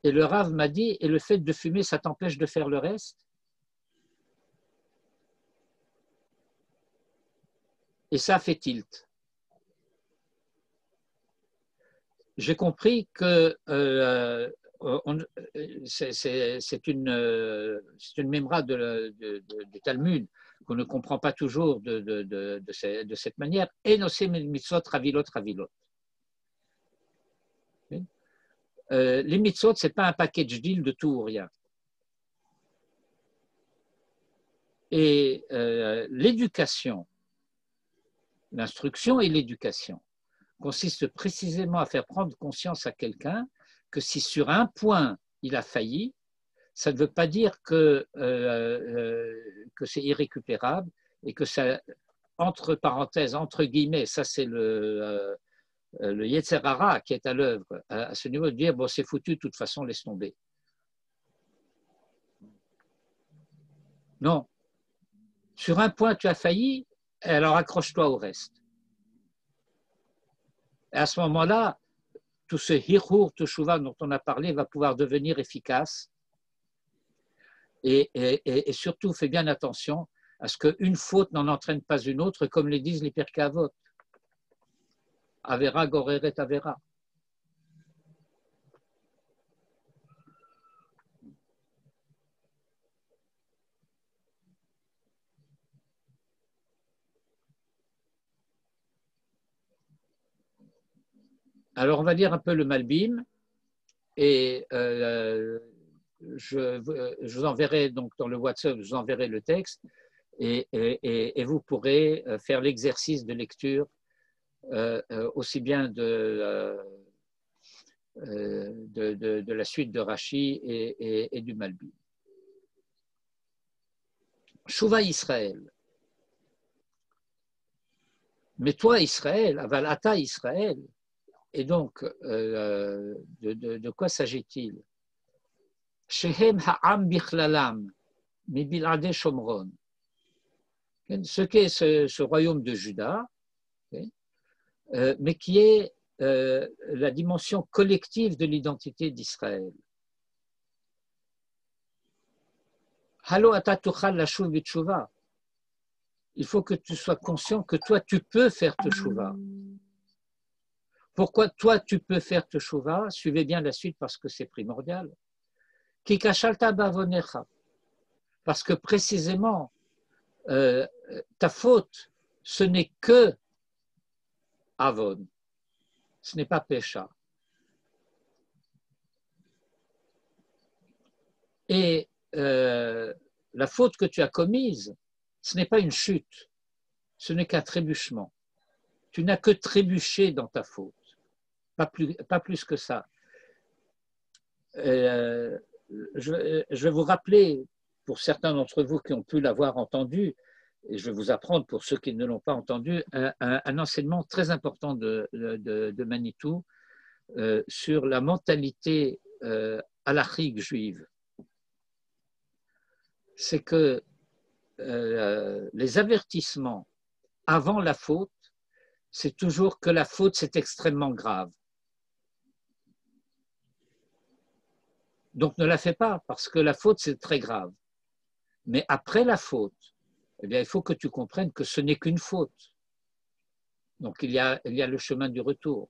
A: Et le Rav m'a dit, et le fait de fumer, ça t'empêche de faire le reste? Et ça fait tilt. J'ai compris que c'est une mémora du Talmud qu'on ne comprend pas toujours de cette manière. Et nos mitzvot ravilot ravilot. Les mitzvot, ce n'est pas un package deal de tout ou rien. Et l'éducation, l'instruction et l'éducation consiste précisément à faire prendre conscience à quelqu'un que si sur un point il a failli, ça ne veut pas dire que c'est irrécupérable et que ça, entre parenthèses, entre guillemets, ça c'est le Yetzer Hara qui est à l'œuvre à ce niveau, de dire bon, c'est foutu, de toute façon, laisse tomber. Non. Sur un point, tu as failli, alors accroche-toi au reste. Et à ce moment-là, tout ce hirhur, teshuva dont on a parlé va pouvoir devenir efficace. Et surtout, fais bien attention à ce qu'une faute n'en entraîne pas une autre, comme le disent les Pirkei Avot. Avera goreret avera. Alors, on va lire un peu le Malbim et je vous enverrai donc dans le WhatsApp, je vous enverrai le texte et vous pourrez faire l'exercice de lecture aussi bien de la suite de Rashi et du Malbim. Shuvah Israël. Mais toi, Israël, aval ata Israël. Et donc, de quoi s'agit-il? Shehem ha'am bichlalam, mibilade Shomron. Ce qu'est ce royaume de Juda, mais qui est la dimension collective de l'identité d'Israël. Halo ata tuchal lashuv b'tshuva. Il faut que tu sois conscient que toi, tu peux faire teshuva. Pourquoi toi, tu peux faire teshuva? Suivez bien la suite parce que c'est primordial. Ki kashalta bavonecha. Parce que précisément, ta faute, ce n'est que avon. Ce n'est pas pécha. Et la faute que tu as commise, ce n'est pas une chute, ce n'est qu'un trébuchement. Tu n'as que trébuché dans ta faute, pas plus que ça. Je vais vous rappeler, pour certains d'entre vous qui ont pu l'avoir entendu, et je vais vous apprendre pour ceux qui ne l'ont pas entendu, un enseignement très important de Manitou sur la mentalité halachique juive. C'est que les avertissements avant la faute, c'est toujours que la faute, c'est extrêmement grave. Donc ne la fais pas, parce que la faute, c'est très grave. Mais après la faute, eh bien, il faut que tu comprennes que ce n'est qu'une faute. Donc il y a le chemin du retour.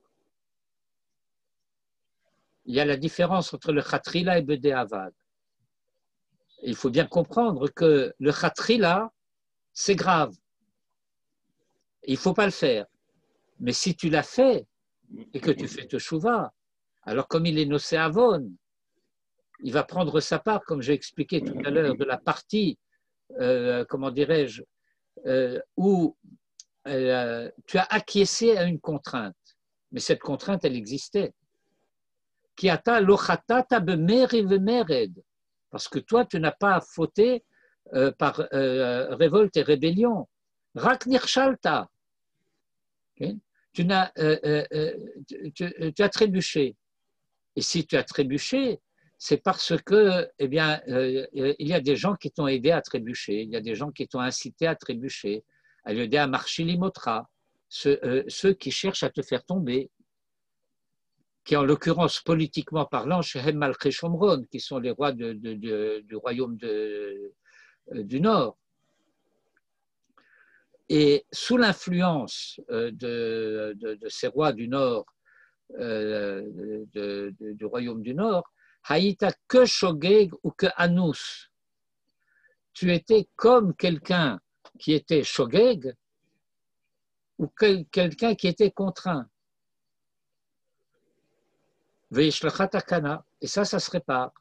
A: Il y a la différence entre le chatrila et Bedéavad. Il faut bien comprendre que le chatrila, c'est grave. Il ne faut pas le faire. Mais si tu l'as fait et que tu fais teshuva, alors comme il est nocé avon, il va prendre sa part, comme j'ai expliqué tout à l'heure, de la partie, comment dirais-je, où tu as acquiescé à une contrainte. Mais cette contrainte, elle existait. Parce que toi, tu n'as pas fauté par révolte et rébellion. Rak nirshalta. Tu as trébuché. Et si tu as trébuché, c'est parce que, eh bien, il y a des gens qui t'ont aidé à trébucher, il y a des gens qui t'ont incité à trébucher, à l'aider à marcher l'imotra, ceux qui cherchent à te faire tomber, qui en l'occurrence, politiquement parlant, Shehem Malché Shomron, qui sont les rois du royaume du Nord. Et sous l'influence de ces rois du Nord, du royaume du Nord, Haïta que Shogeg ou que Anus. Tu étais comme quelqu'un qui était Shogeg ou quelqu'un qui était contraint. Veishlachat Akana. Et ça se répare.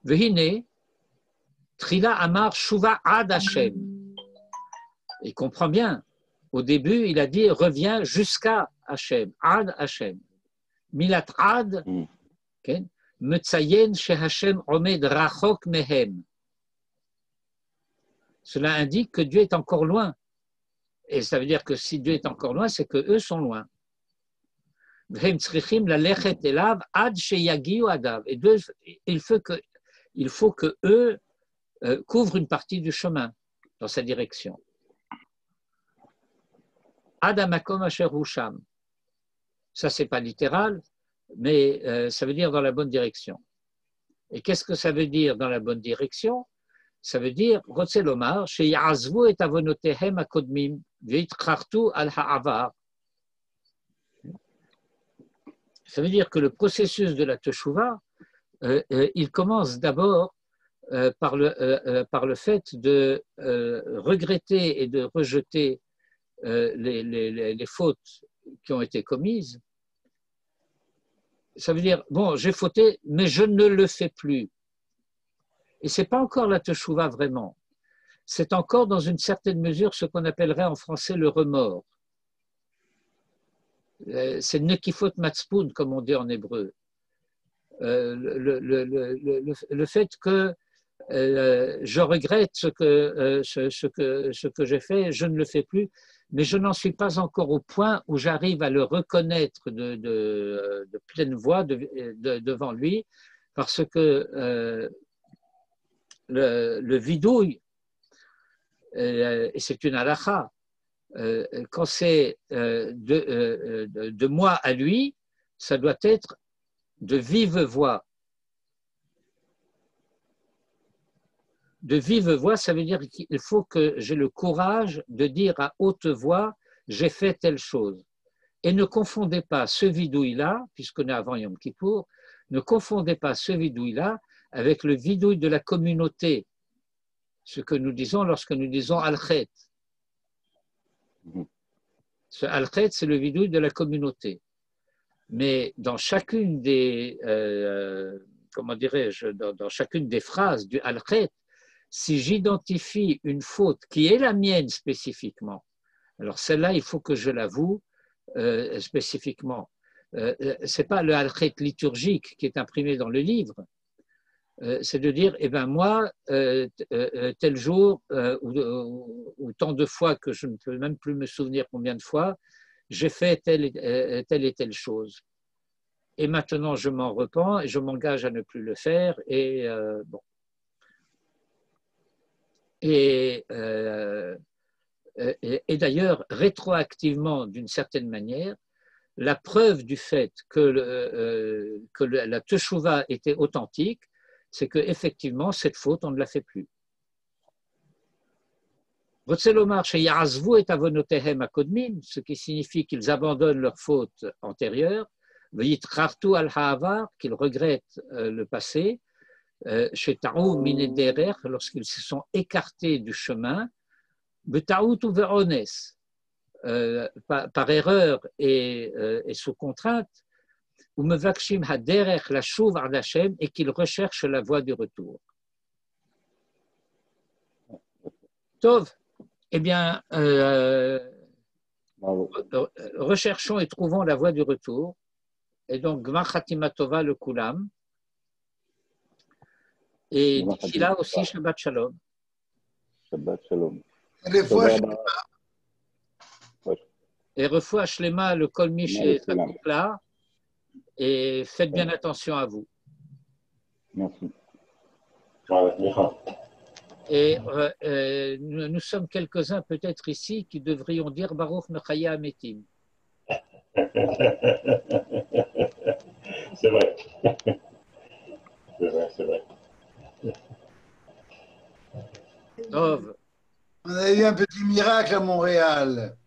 A: Vehine, Trila Amar Shuva Ad Hashem. Il comprend bien. Au début, il a dit reviens jusqu'à Hashem, Ad Hashem. Milat Ad, Metzayen She Hashem Omed Rachok Mehem. Cela indique que Dieu est encore loin. Et ça veut dire que si Dieu est encore loin, c'est que eux sont loin. Et il faut que eux couvrent une partie du chemin dans sa direction. Adamakom asher husham. Ça, c'est pas littéral, mais ça veut dire dans la bonne direction. Et qu'est-ce que ça veut dire dans la bonne direction? Ça veut dire, Rotzelomar, chez Yazvu et avonotehem akodmim, veitchartu al ha'avar. Ça veut dire que le processus de la teshuva, il commence d'abord par le fait de regretter et de rejeter les fautes qui ont été commises. Ça veut dire, bon, j'ai fauté, mais je ne le fais plus. Et ce n'est pas encore la teshuva vraiment. C'est encore dans une certaine mesure ce qu'on appellerait en français le remords. C'est nekifot matzpoun, comme on dit en hébreu. Le fait que je regrette ce que j'ai fait, je ne le fais plus, mais je n'en suis pas encore au point où j'arrive à le reconnaître de pleine voix devant lui, parce que le vidouille, et c'est une halakha, quand c'est de moi à lui, ça doit être de vive voix. De vive voix, ça veut dire qu'il faut que j'ai le courage de dire à haute voix, j'ai fait telle chose. Et ne confondez pas ce vidouille-là, puisqu'on est avant Yom Kippour, ne confondez pas ce vidouille-là avec le vidouille de la communauté, ce que nous disons lorsque nous disons al-khet. Ce al-khet, c'est le vidouille de la communauté. Mais dans chacune des, comment dirais-je, dans chacune des phrases du al-khet, si j'identifie une faute qui est la mienne spécifiquement, alors celle-là, il faut que je l'avoue spécifiquement. Ce n'est pas le al-khet liturgique qui est imprimé dans le livre, c'est de dire, eh ben moi, tel jour, ou tant de fois que je ne peux même plus me souvenir combien de fois, j'ai fait telle et telle chose. Et maintenant, je m'en repens et je m'engage à ne plus le faire. Et bon. Et d'ailleurs, rétroactivement, d'une certaine manière, la preuve du fait que la teshuva était authentique, c'est qu'effectivement, cette faute, on ne la fait plus. Ce qui signifie qu'ils abandonnent leur faute antérieure, qu'ils regrettent le passé, chez Taou Minederer, lorsqu'ils se sont écartés du chemin, Betaout ou Verones, par erreur et sous contrainte, ou Mevakshim Haderer la Shuv Ardachem, et qu'ils recherchent la voie du retour. Tov, eh bien, recherchons et trouvons la voie du retour. Et donc, Gmar Khatima Tova le Kulam. Et d'ici là aussi, Shabbat Shalom.
C: Shabbat Shalom.
A: Et refoua Shlema le Kol Miché là. Et faites bien attention à vous.
C: Merci.
A: Et nous sommes quelques-uns peut-être ici qui devrions dire Baruch Mechaya Ametim.
E: C'est vrai. C'est vrai, c'est vrai.
A: Tov.
D: On a eu un petit miracle à Montréal.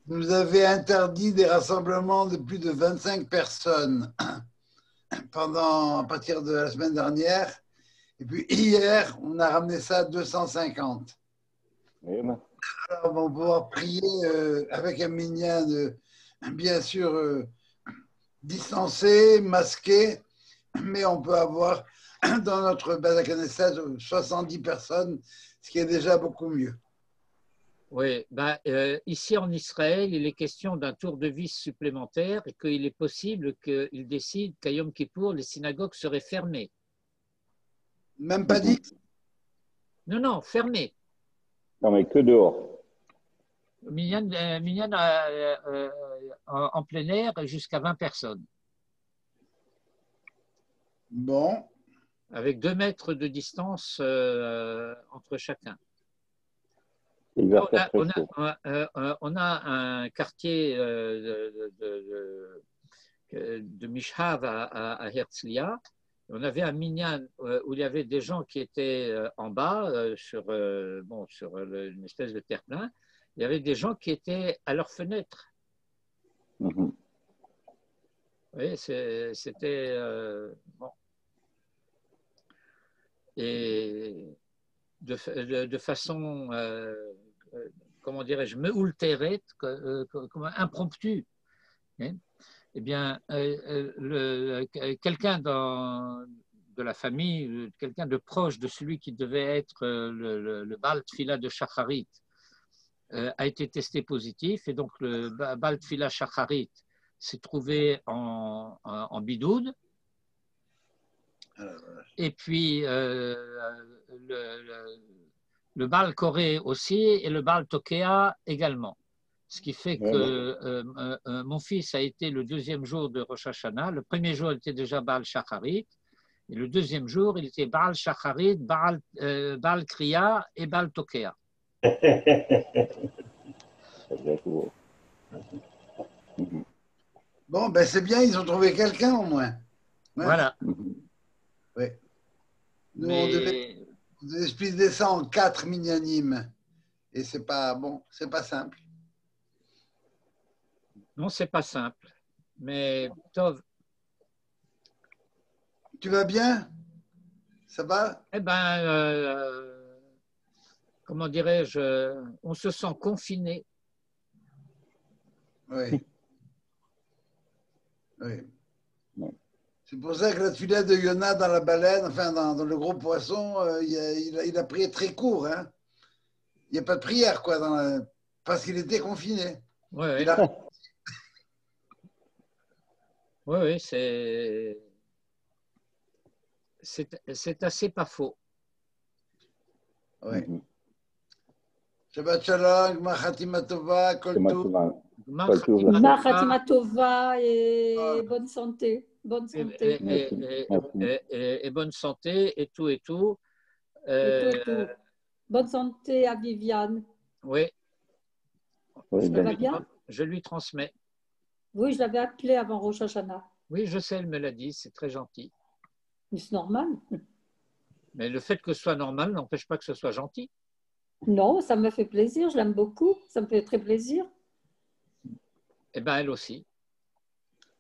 D: Vous nous avez interdit des rassemblements de plus de 25 personnes à partir de la semaine dernière. Et puis hier, on a ramené ça à 250. Alors, on va pouvoir prier avec un minyan, bien sûr, distancé, masqué, mais on peut avoir dans notre Beth Knesset 70 personnes, ce qui est déjà beaucoup mieux.
A: Oui, ici en Israël, il est question d'un tour de vis supplémentaire et qu'il est possible qu'ils décident qu'à Yom Kippour, les synagogues seraient fermées.
D: Même pas dit?
A: Non, fermées.
C: Non, mais que dehors.
A: Minyan en plein air jusqu'à 20 personnes.
D: Bon.
A: Avec 2 mètres de distance entre chacun. On a un quartier de Mishhav à Herzliya. On avait un minyan où il y avait des gens qui étaient en bas sur une espèce de terre-plein. Il y avait des gens qui étaient à leurs fenêtres.
C: Mm-hmm.
A: Oui, c'était bon. Et de façon, comment dirais-je, meulteret, impromptue. Hein? Eh bien, quelqu'un de la famille, quelqu'un de proche de celui qui devait être le Baal Tfila de Shacharit, a été testé positif. Et donc, le Baal Tfila Shacharit s'est trouvé en bidoud. Et puis, le Baal Koré aussi et le Baal Tokea également. Ce qui fait que mon fils a été le 2e jour de Rosh Hashanah. Le 1er jour, il était déjà Baal Shacharit. Et le 2e jour, il était Baal Shacharit, Baal Kriya et Baal Tokea.
D: Bon, ben c'est bien, ils ont trouvé quelqu'un au moins. Ouais.
A: Voilà.
D: Oui. Nous, on devait splitter ça en 4 minyanim. Et c'est pas bon, c'est pas simple.
A: Non, c'est pas simple. Mais Tov.
D: Tu vas bien? Ça va?
A: Eh bien, comment dirais-je, on se sent confiné.
D: Oui. Oui. C'est pour ça que la tefila de Yona dans la baleine, enfin dans le gros poisson, il a prié très court. Hein. Il n'y a pas de prière, quoi, parce qu'il était confiné.
A: Oui, oui, c'est assez pas faux.
D: Oui. Shabbat Shalom, Gmar Khatima Tova, Kol Tov.
B: Gmar Khatima Tova et bonne santé. Bonne santé.
A: Et bonne santé et tout et tout.
B: Et tout. Bonne santé à Viviane.
A: Oui.
B: Ça va bien?
A: Je lui transmets.
B: Oui, je l'avais appelée avant Rosh Hashanah.
A: Oui, je sais, elle me l'a dit, c'est très gentil.
B: Mais c'est normal.
A: Mais le fait que ce soit normal n'empêche pas que ce soit gentil.
B: Non, ça me fait plaisir, je l'aime beaucoup, ça me fait très plaisir.
A: Eh bien, elle aussi.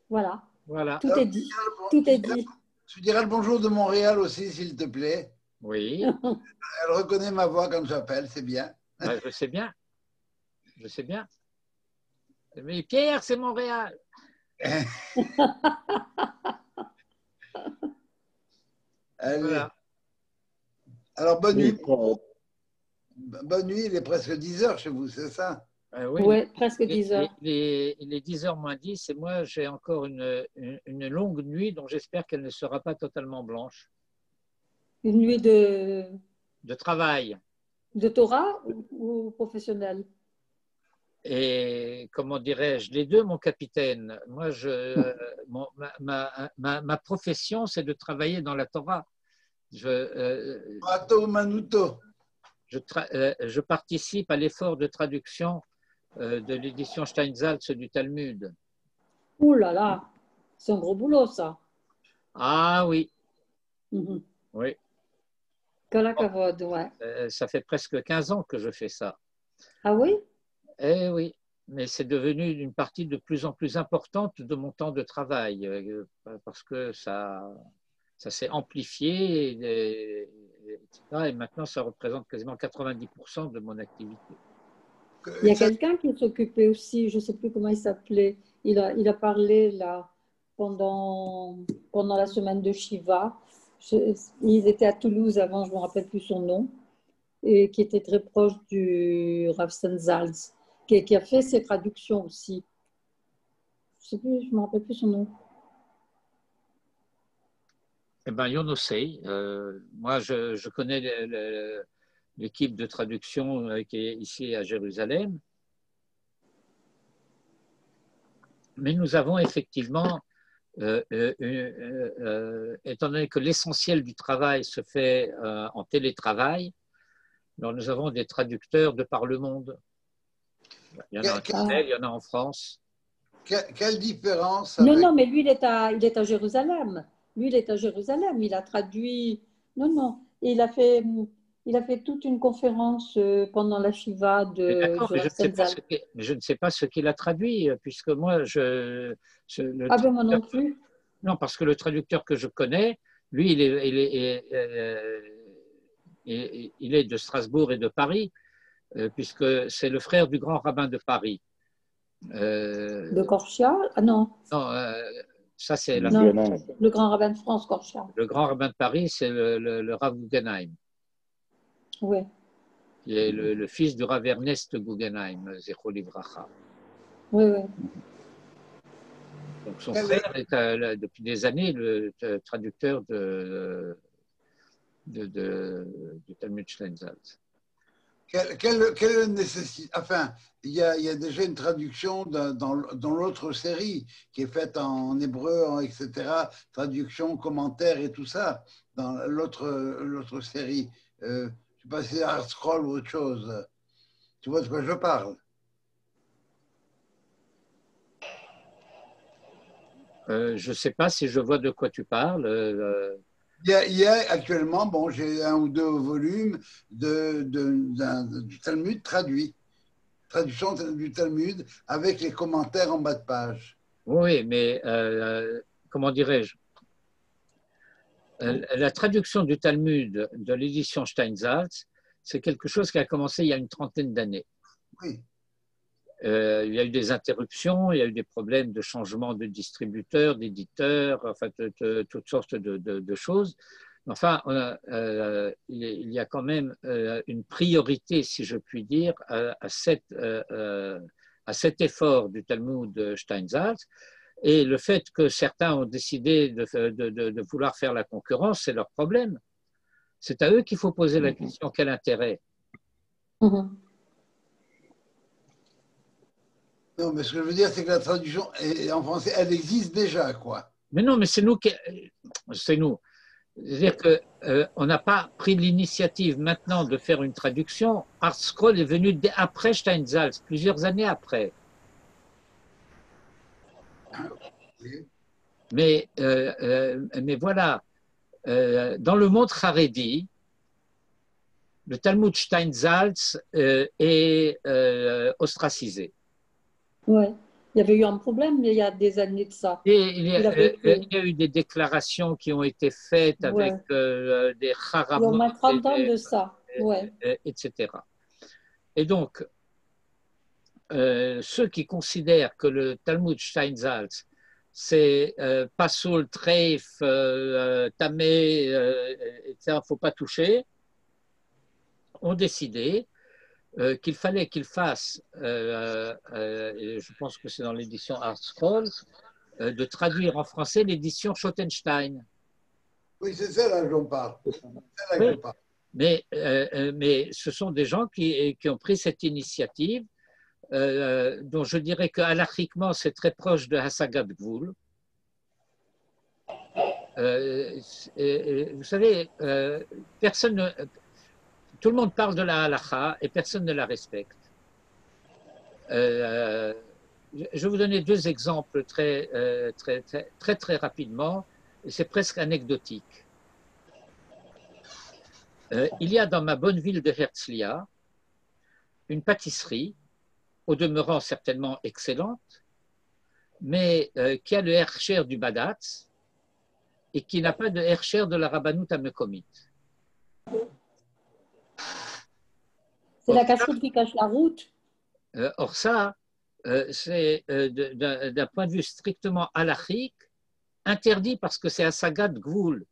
B: Voilà.
A: Voilà.
B: Tout est dit. Tout est dit.
D: Tu diras le bonjour de Montréal aussi, s'il te plaît.
A: Oui,
D: Elle reconnaît ma voix quand j'appelle, c'est bien.
A: ben, je sais bien. Je sais bien. Mais Pierre, c'est Montréal.
D: Allez.
A: Voilà.
D: Alors, bonne
E: Oui,
D: nuit. Bonne nuit, il est presque 10 heures chez vous, c'est ça?
A: Oui,
B: Oui, presque 10 heures.
A: il est 10h moins 10 et moi j'ai encore une longue nuit dont j'espère qu'elle ne sera pas totalement blanche.
B: Une nuit
A: De travail.
B: de Torah ou professionnelle?
A: Et comment dirais-je, les deux, mon capitaine. Moi, ma profession, c'est de travailler dans la Torah.
D: Mato Manuto.
A: Je participe à l'effort de traduction de l'édition Steinsaltz du Talmud.
B: Ouh là là, c'est un gros boulot ça.
A: Ah oui,
B: Mhm.
A: oui.
B: Kol hakavod, ouais.
A: Ça fait presque 15 ans que je fais ça.
B: Ah oui?
A: Eh oui, mais c'est devenu une partie de plus en plus importante de mon temps de travail parce que ça s'est amplifié, etc. Et maintenant, ça représente quasiment 90% de mon activité.
B: Il y a quelqu'un qui s'occupait aussi, je ne sais plus comment il s'appelait, il a parlé là pendant la semaine de Shiva. Il était à Toulouse avant, je ne me rappelle plus son nom, et qui était très proche du Rav Steinsaltz, qui a fait ses traductions aussi. Je ne me rappelle plus son nom.
A: Eh bien, Yonosei, moi, je connais l'équipe de traduction qui est ici à Jérusalem. Mais nous avons effectivement, étant donné que l'essentiel du travail se fait en télétravail, alors nous avons des traducteurs de par le monde. Il y en a en Israël, il y en a en France.
D: Quelle différence
B: Non,
D: avec...
B: non, mais lui, il est à Jérusalem. Lui, il est à Jérusalem. Il a traduit. Non, non. Il a fait toute une conférence pendant la Shiva
A: Mais d'accord,
B: du
A: mais
B: Rav Steinsaltz.
A: je ne sais pas ce qu'il a traduit, puisque moi,
B: Ah ben moi non plus.
A: non, parce que le traducteur que je connais, lui, il est de Strasbourg et de Paris, puisque c'est le frère du grand rabbin de Paris.
B: De Korcia? Ah non,
A: Non, ça c'est la
B: non.
E: Guggenheim.
B: Le grand rabbin de France, Korcia.
A: Le grand rabbin de Paris, c'est le Rav Guggenheim,
B: Oui.
A: qui est le fils du Rav Ernest Guggenheim, Zechro Livracha.
B: Oui, oui.
A: Donc son frère est depuis des années le traducteur du Talmud Steinsaltz.
D: Quelle nécessité... Enfin, il y a déjà une traduction dans l'autre série qui est faite en hébreu, etc. Traduction, commentaire et tout ça dans l'autre série. Je ne sais pas si c'est Art Scroll ou autre chose. Tu vois de quoi je parle?
A: Je ne sais pas si je vois de quoi tu parles.
D: Il y a actuellement, bon, j'ai 1 ou 2 volumes du Talmud traduit. Traduction du Talmud avec les commentaires en bas de page.
A: Oui, mais comment dirais-je? La traduction du Talmud de l'édition Steinsaltz, c'est quelque chose qui a commencé il y a une trentaine d'années.
D: Oui.
A: Il y a eu des interruptions, il y a eu des problèmes de changement de distributeur, d'éditeur, enfin toutes sortes de choses. Enfin, il y a quand même une priorité, si je puis dire, à cet effort du Talmud Steinsaltz. Et le fait que certains ont décidé de vouloir faire la concurrence, c'est leur problème. C'est à eux qu'il faut poser la question, quel intérêt?
B: Mhm.
A: Non,
D: mais ce que je veux dire, c'est que la traduction en français, elle existe déjà, quoi.
A: Mais non, mais c'est nous. C'est-à-dire qu'on n'a pas pris l'initiative maintenant de faire une traduction. Art Scroll est venu après Steinsaltz, plusieurs années après. Mais voilà, dans le monde Haredi, le Talmud Steinsaltz est ostracisé.
B: Ouais. Il y avait eu un problème il y a des années de ça.
A: Et il y
B: Il
A: a eu des déclarations qui ont été faites avec
B: ouais.
A: des
B: Il y a au
A: haramot,
B: moins 30 ans de ça. Ouais.
A: etc. Et donc, ceux qui considèrent que le Talmud Steinsaltz, c'est Pasoul, Treif, Tamé, etc., il ne faut pas toucher, ont décidé qu'il fallait qu'il fasse, je pense que c'est dans l'édition Art Scroll, de traduire en français l'édition Schottenstein.
D: Oui, c'est celle-là que j'en parle.
A: Oui, mais ce sont des gens qui ont pris cette initiative, dont je dirais que halachiquement c'est très proche de Hasagat Gvul. Vous savez, tout le monde parle de la halacha et personne ne la respecte. Je vais vous donner deux exemples très rapidement, et c'est presque anecdotique. Il y a dans ma bonne ville de Herzliya une pâtisserie, au demeurant certainement excellente, mais qui a le hercher du Badatz et qui n'a pas de hercher de la Rabbanout Amekomit.
B: C'est la cache-route qui cache la route.
A: Or ça, c'est d'un point de vue strictement halachique, interdit parce que c'est Hasagat Gvul.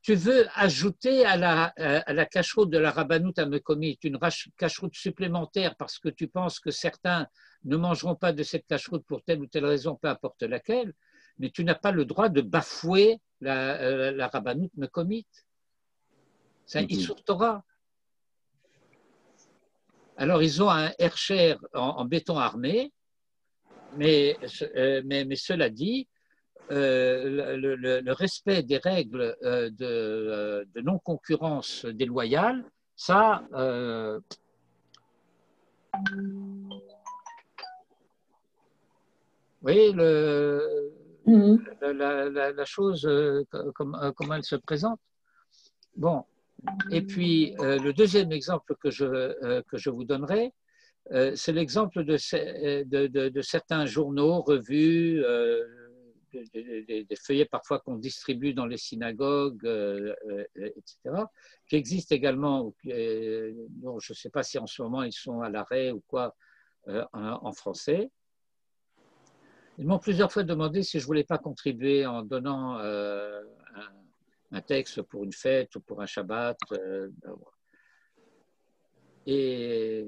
A: Tu veux ajouter à la cache-route de la Rabbanout Amekomit une cache-route supplémentaire parce que tu penses que certains ne mangeront pas de cette cache-route pour telle ou telle raison, peu importe laquelle, mais tu n'as pas le droit de bafouer la Rabbanout Amekomit. C'est un Issur Torah. Alors, ils ont un hercher en béton armé, mais cela dit, le respect des règles de non-concurrence déloyale, ça, oui, la chose, comment elle se présente. Bon, et puis le deuxième exemple que je vous donnerai, c'est l'exemple de certains journaux, revues, des feuillets parfois qu'on distribue dans les synagogues, etc., qui existent également, dont je ne sais pas si en ce moment ils sont à l'arrêt ou quoi, en français. Ils m'ont plusieurs fois demandé si je ne voulais pas contribuer en donnant un texte pour une fête ou pour un Shabbat. Et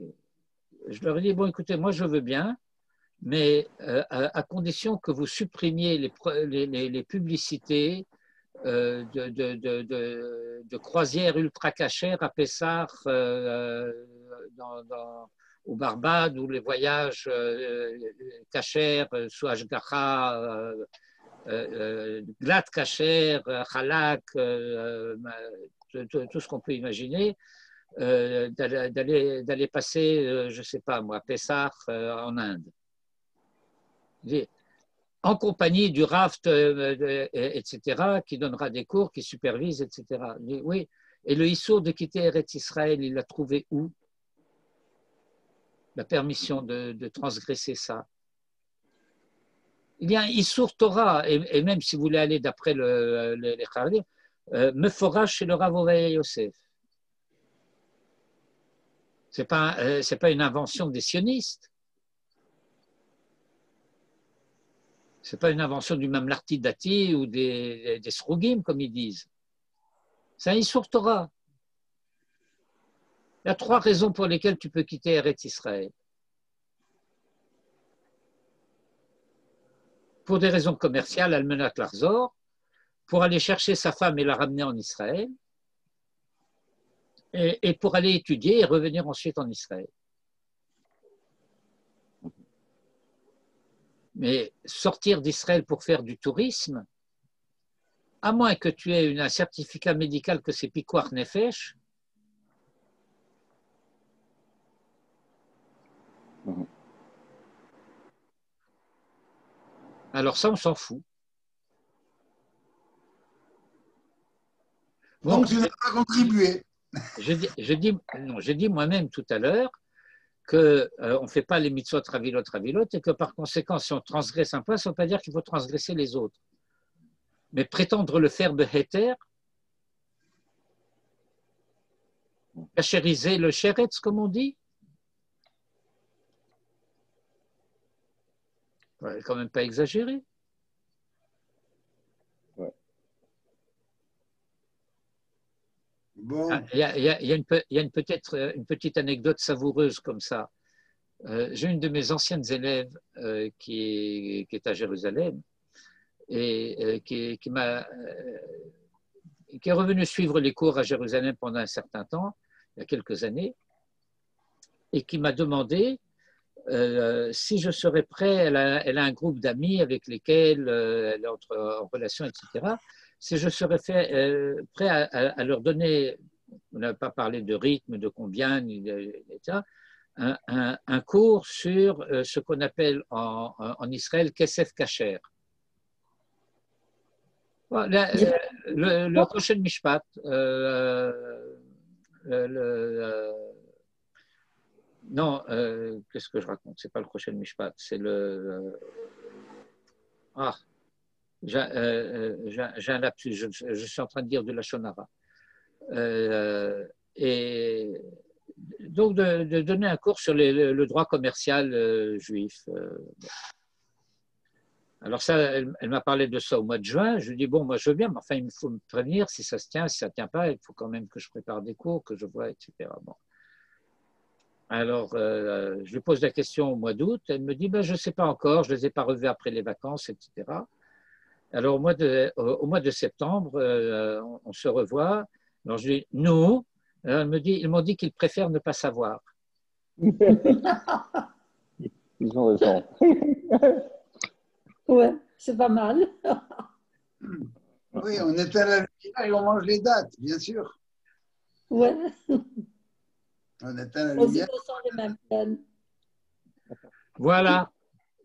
A: je leur ai dit, bon, écoutez, moi je veux bien, mais à condition que vous supprimiez les publicités de croisières ultra cachères à Pessah, au Barbade, ou les voyages cachers sous Ashgacha, Glat Kacher, Halak, tout ce qu'on peut imaginer, d'aller passer, je ne sais pas moi, Pessah en Inde. En compagnie du Raft, etc., qui donnera des cours, qui supervise, etc. Oui. Et le Issour de quitter Eretz Israël, il l'a trouvé où? La permission de transgresser ça. Il y a un Issour Torah, et même si vous voulez aller d'après les Khadim, Meforach chez le Rav Ovadia Yosef. Ce n'est pas une invention des sionistes. Ce n'est pas une invention du Mamlarti Dati ou des Srugim, comme ils disent. C'est un Issour Torah. Il y a 3 raisons pour lesquelles tu peux quitter Eretz Israël. Pour des raisons commerciales, Almenat Larzor, pour aller chercher sa femme et la ramener en Israël, et pour aller étudier et revenir ensuite en Israël. Mais sortir d'Israël pour faire du tourisme, à moins que tu aies un certificat médical que c'est Pikuach Nefesh, alors ça, on s'en fout.
D: Donc, tu n'as pas contribué.
A: J'ai dit moi-même tout à l'heure qu'on ne fait pas les mitzvot ravilot, et que par conséquent, si on transgresse un point, ça ne veut pas dire qu'il faut transgresser les autres. Mais prétendre le faire de héter, cachériser le sheretz, comme on dit, ouais, quand même pas exagéré.
C: Ouais.
D: Bon,
A: Il y a peut-être une petite anecdote savoureuse comme ça. J'ai une de mes anciennes élèves qui est à Jérusalem et qui est revenue suivre les cours à Jérusalem pendant un certain temps, il y a quelques années, et qui m'a demandé si je serais prêt, elle a un groupe d'amis avec lesquels elle est en relation, etc., si je serais prêt à leur donner, on n'a pas parlé de rythme, de combien, etc., un cours sur ce qu'on appelle en Israël Kesef Kacher. Le prochain Mishpat, non, qu'est-ce que je raconte? C'est pas le prochain Mishpat, c'est le. J'ai un lapsus, je suis en train de dire de la Shonara. Et donc de donner un cours sur le droit commercial juif. Alors ça, elle m'a parlé de ça au mois de juin. Je lui dis, bon, moi je veux bien, mais enfin il faut me prévenir si ça se tient, si ça ne tient pas, il faut quand même que je prépare des cours, que je vois, etc. Bon. Alors, je lui pose la question au mois d'août. Elle me dit, ben, je ne sais pas encore, je ne les ai pas revus après les vacances, etc. Alors, au mois de septembre, on se revoit. Alors, je lui dis, nous, ils m'ont dit qu'ils préfèrent ne pas savoir.
C: Ils ont raison.
B: Ouais, c'est pas mal.
D: oui, on éteint la lumière et on mange les dates, bien sûr.
B: Ouais,
D: On éteint la
B: on
D: lumière.
B: sent les mêmes peines.
A: Voilà.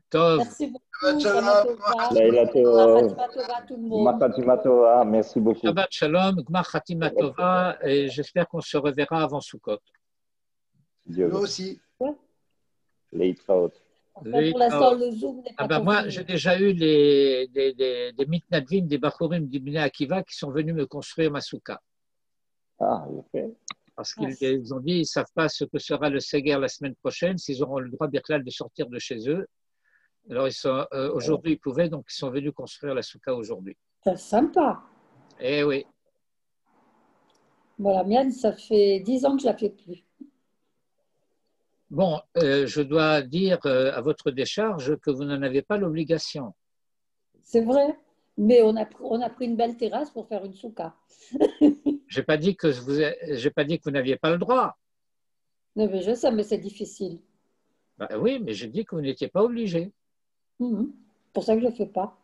A: Tov.
B: Merci beaucoup.
D: Shabbat shalom.
B: Shana Tova.
C: Laïla Tov.
B: Khatima Tova, tout le monde.
C: Khatima Tova. Merci beaucoup.
A: Shabbat Shalom, Gmar Khatima Tova, et j'espère qu'on se reverra avant Sukkot.
C: Dieu
D: Nous
C: veut.
D: aussi.
C: Leïtraot.
B: Enfin, pour l'instant, le Zoom n'est pas
A: Moi,
B: confirmé.
A: j'ai déjà eu des mitnadvim, des bachurim d'Ibn Akiva qui sont venus me construire ma souka.
C: Ah, il fait.
A: Parce qu'ils ont dit ils ne savent pas ce que sera le Seger la semaine prochaine, s'ils auront le droit Birklal de sortir de chez eux. Alors, aujourd'hui, ils pouvaient, donc ils sont venus construire la souka aujourd'hui.
B: C'est sympa.
A: Eh oui.
B: Bon, la mienne, ça fait 10 ans que je ne la fais plus.
A: Bon, je dois dire à votre décharge que vous n'en avez pas l'obligation.
B: C'est vrai, mais on a pris une belle terrasse pour faire une souka.
A: Je n'ai pas dit que vous n'aviez pas le droit.
B: Non, mais je sais, mais c'est difficile.
A: Ben oui, mais j'ai dit que vous n'étiez pas obligé.
B: C'est pour ça que je ne le fais pas.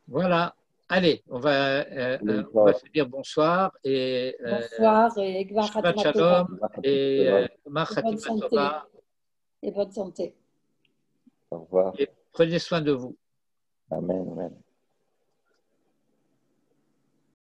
A: Voilà. Allez, on va se dire bonsoir et
B: bonsoir et Gmar
A: Shabbat
B: Khatima Tova.
A: Shalom et Gmar
B: Bonne
A: Khatima
B: santé.
A: Tova.
B: Et bonne santé.
C: Au revoir.
A: Et prenez soin de vous.
C: Amen. Amen.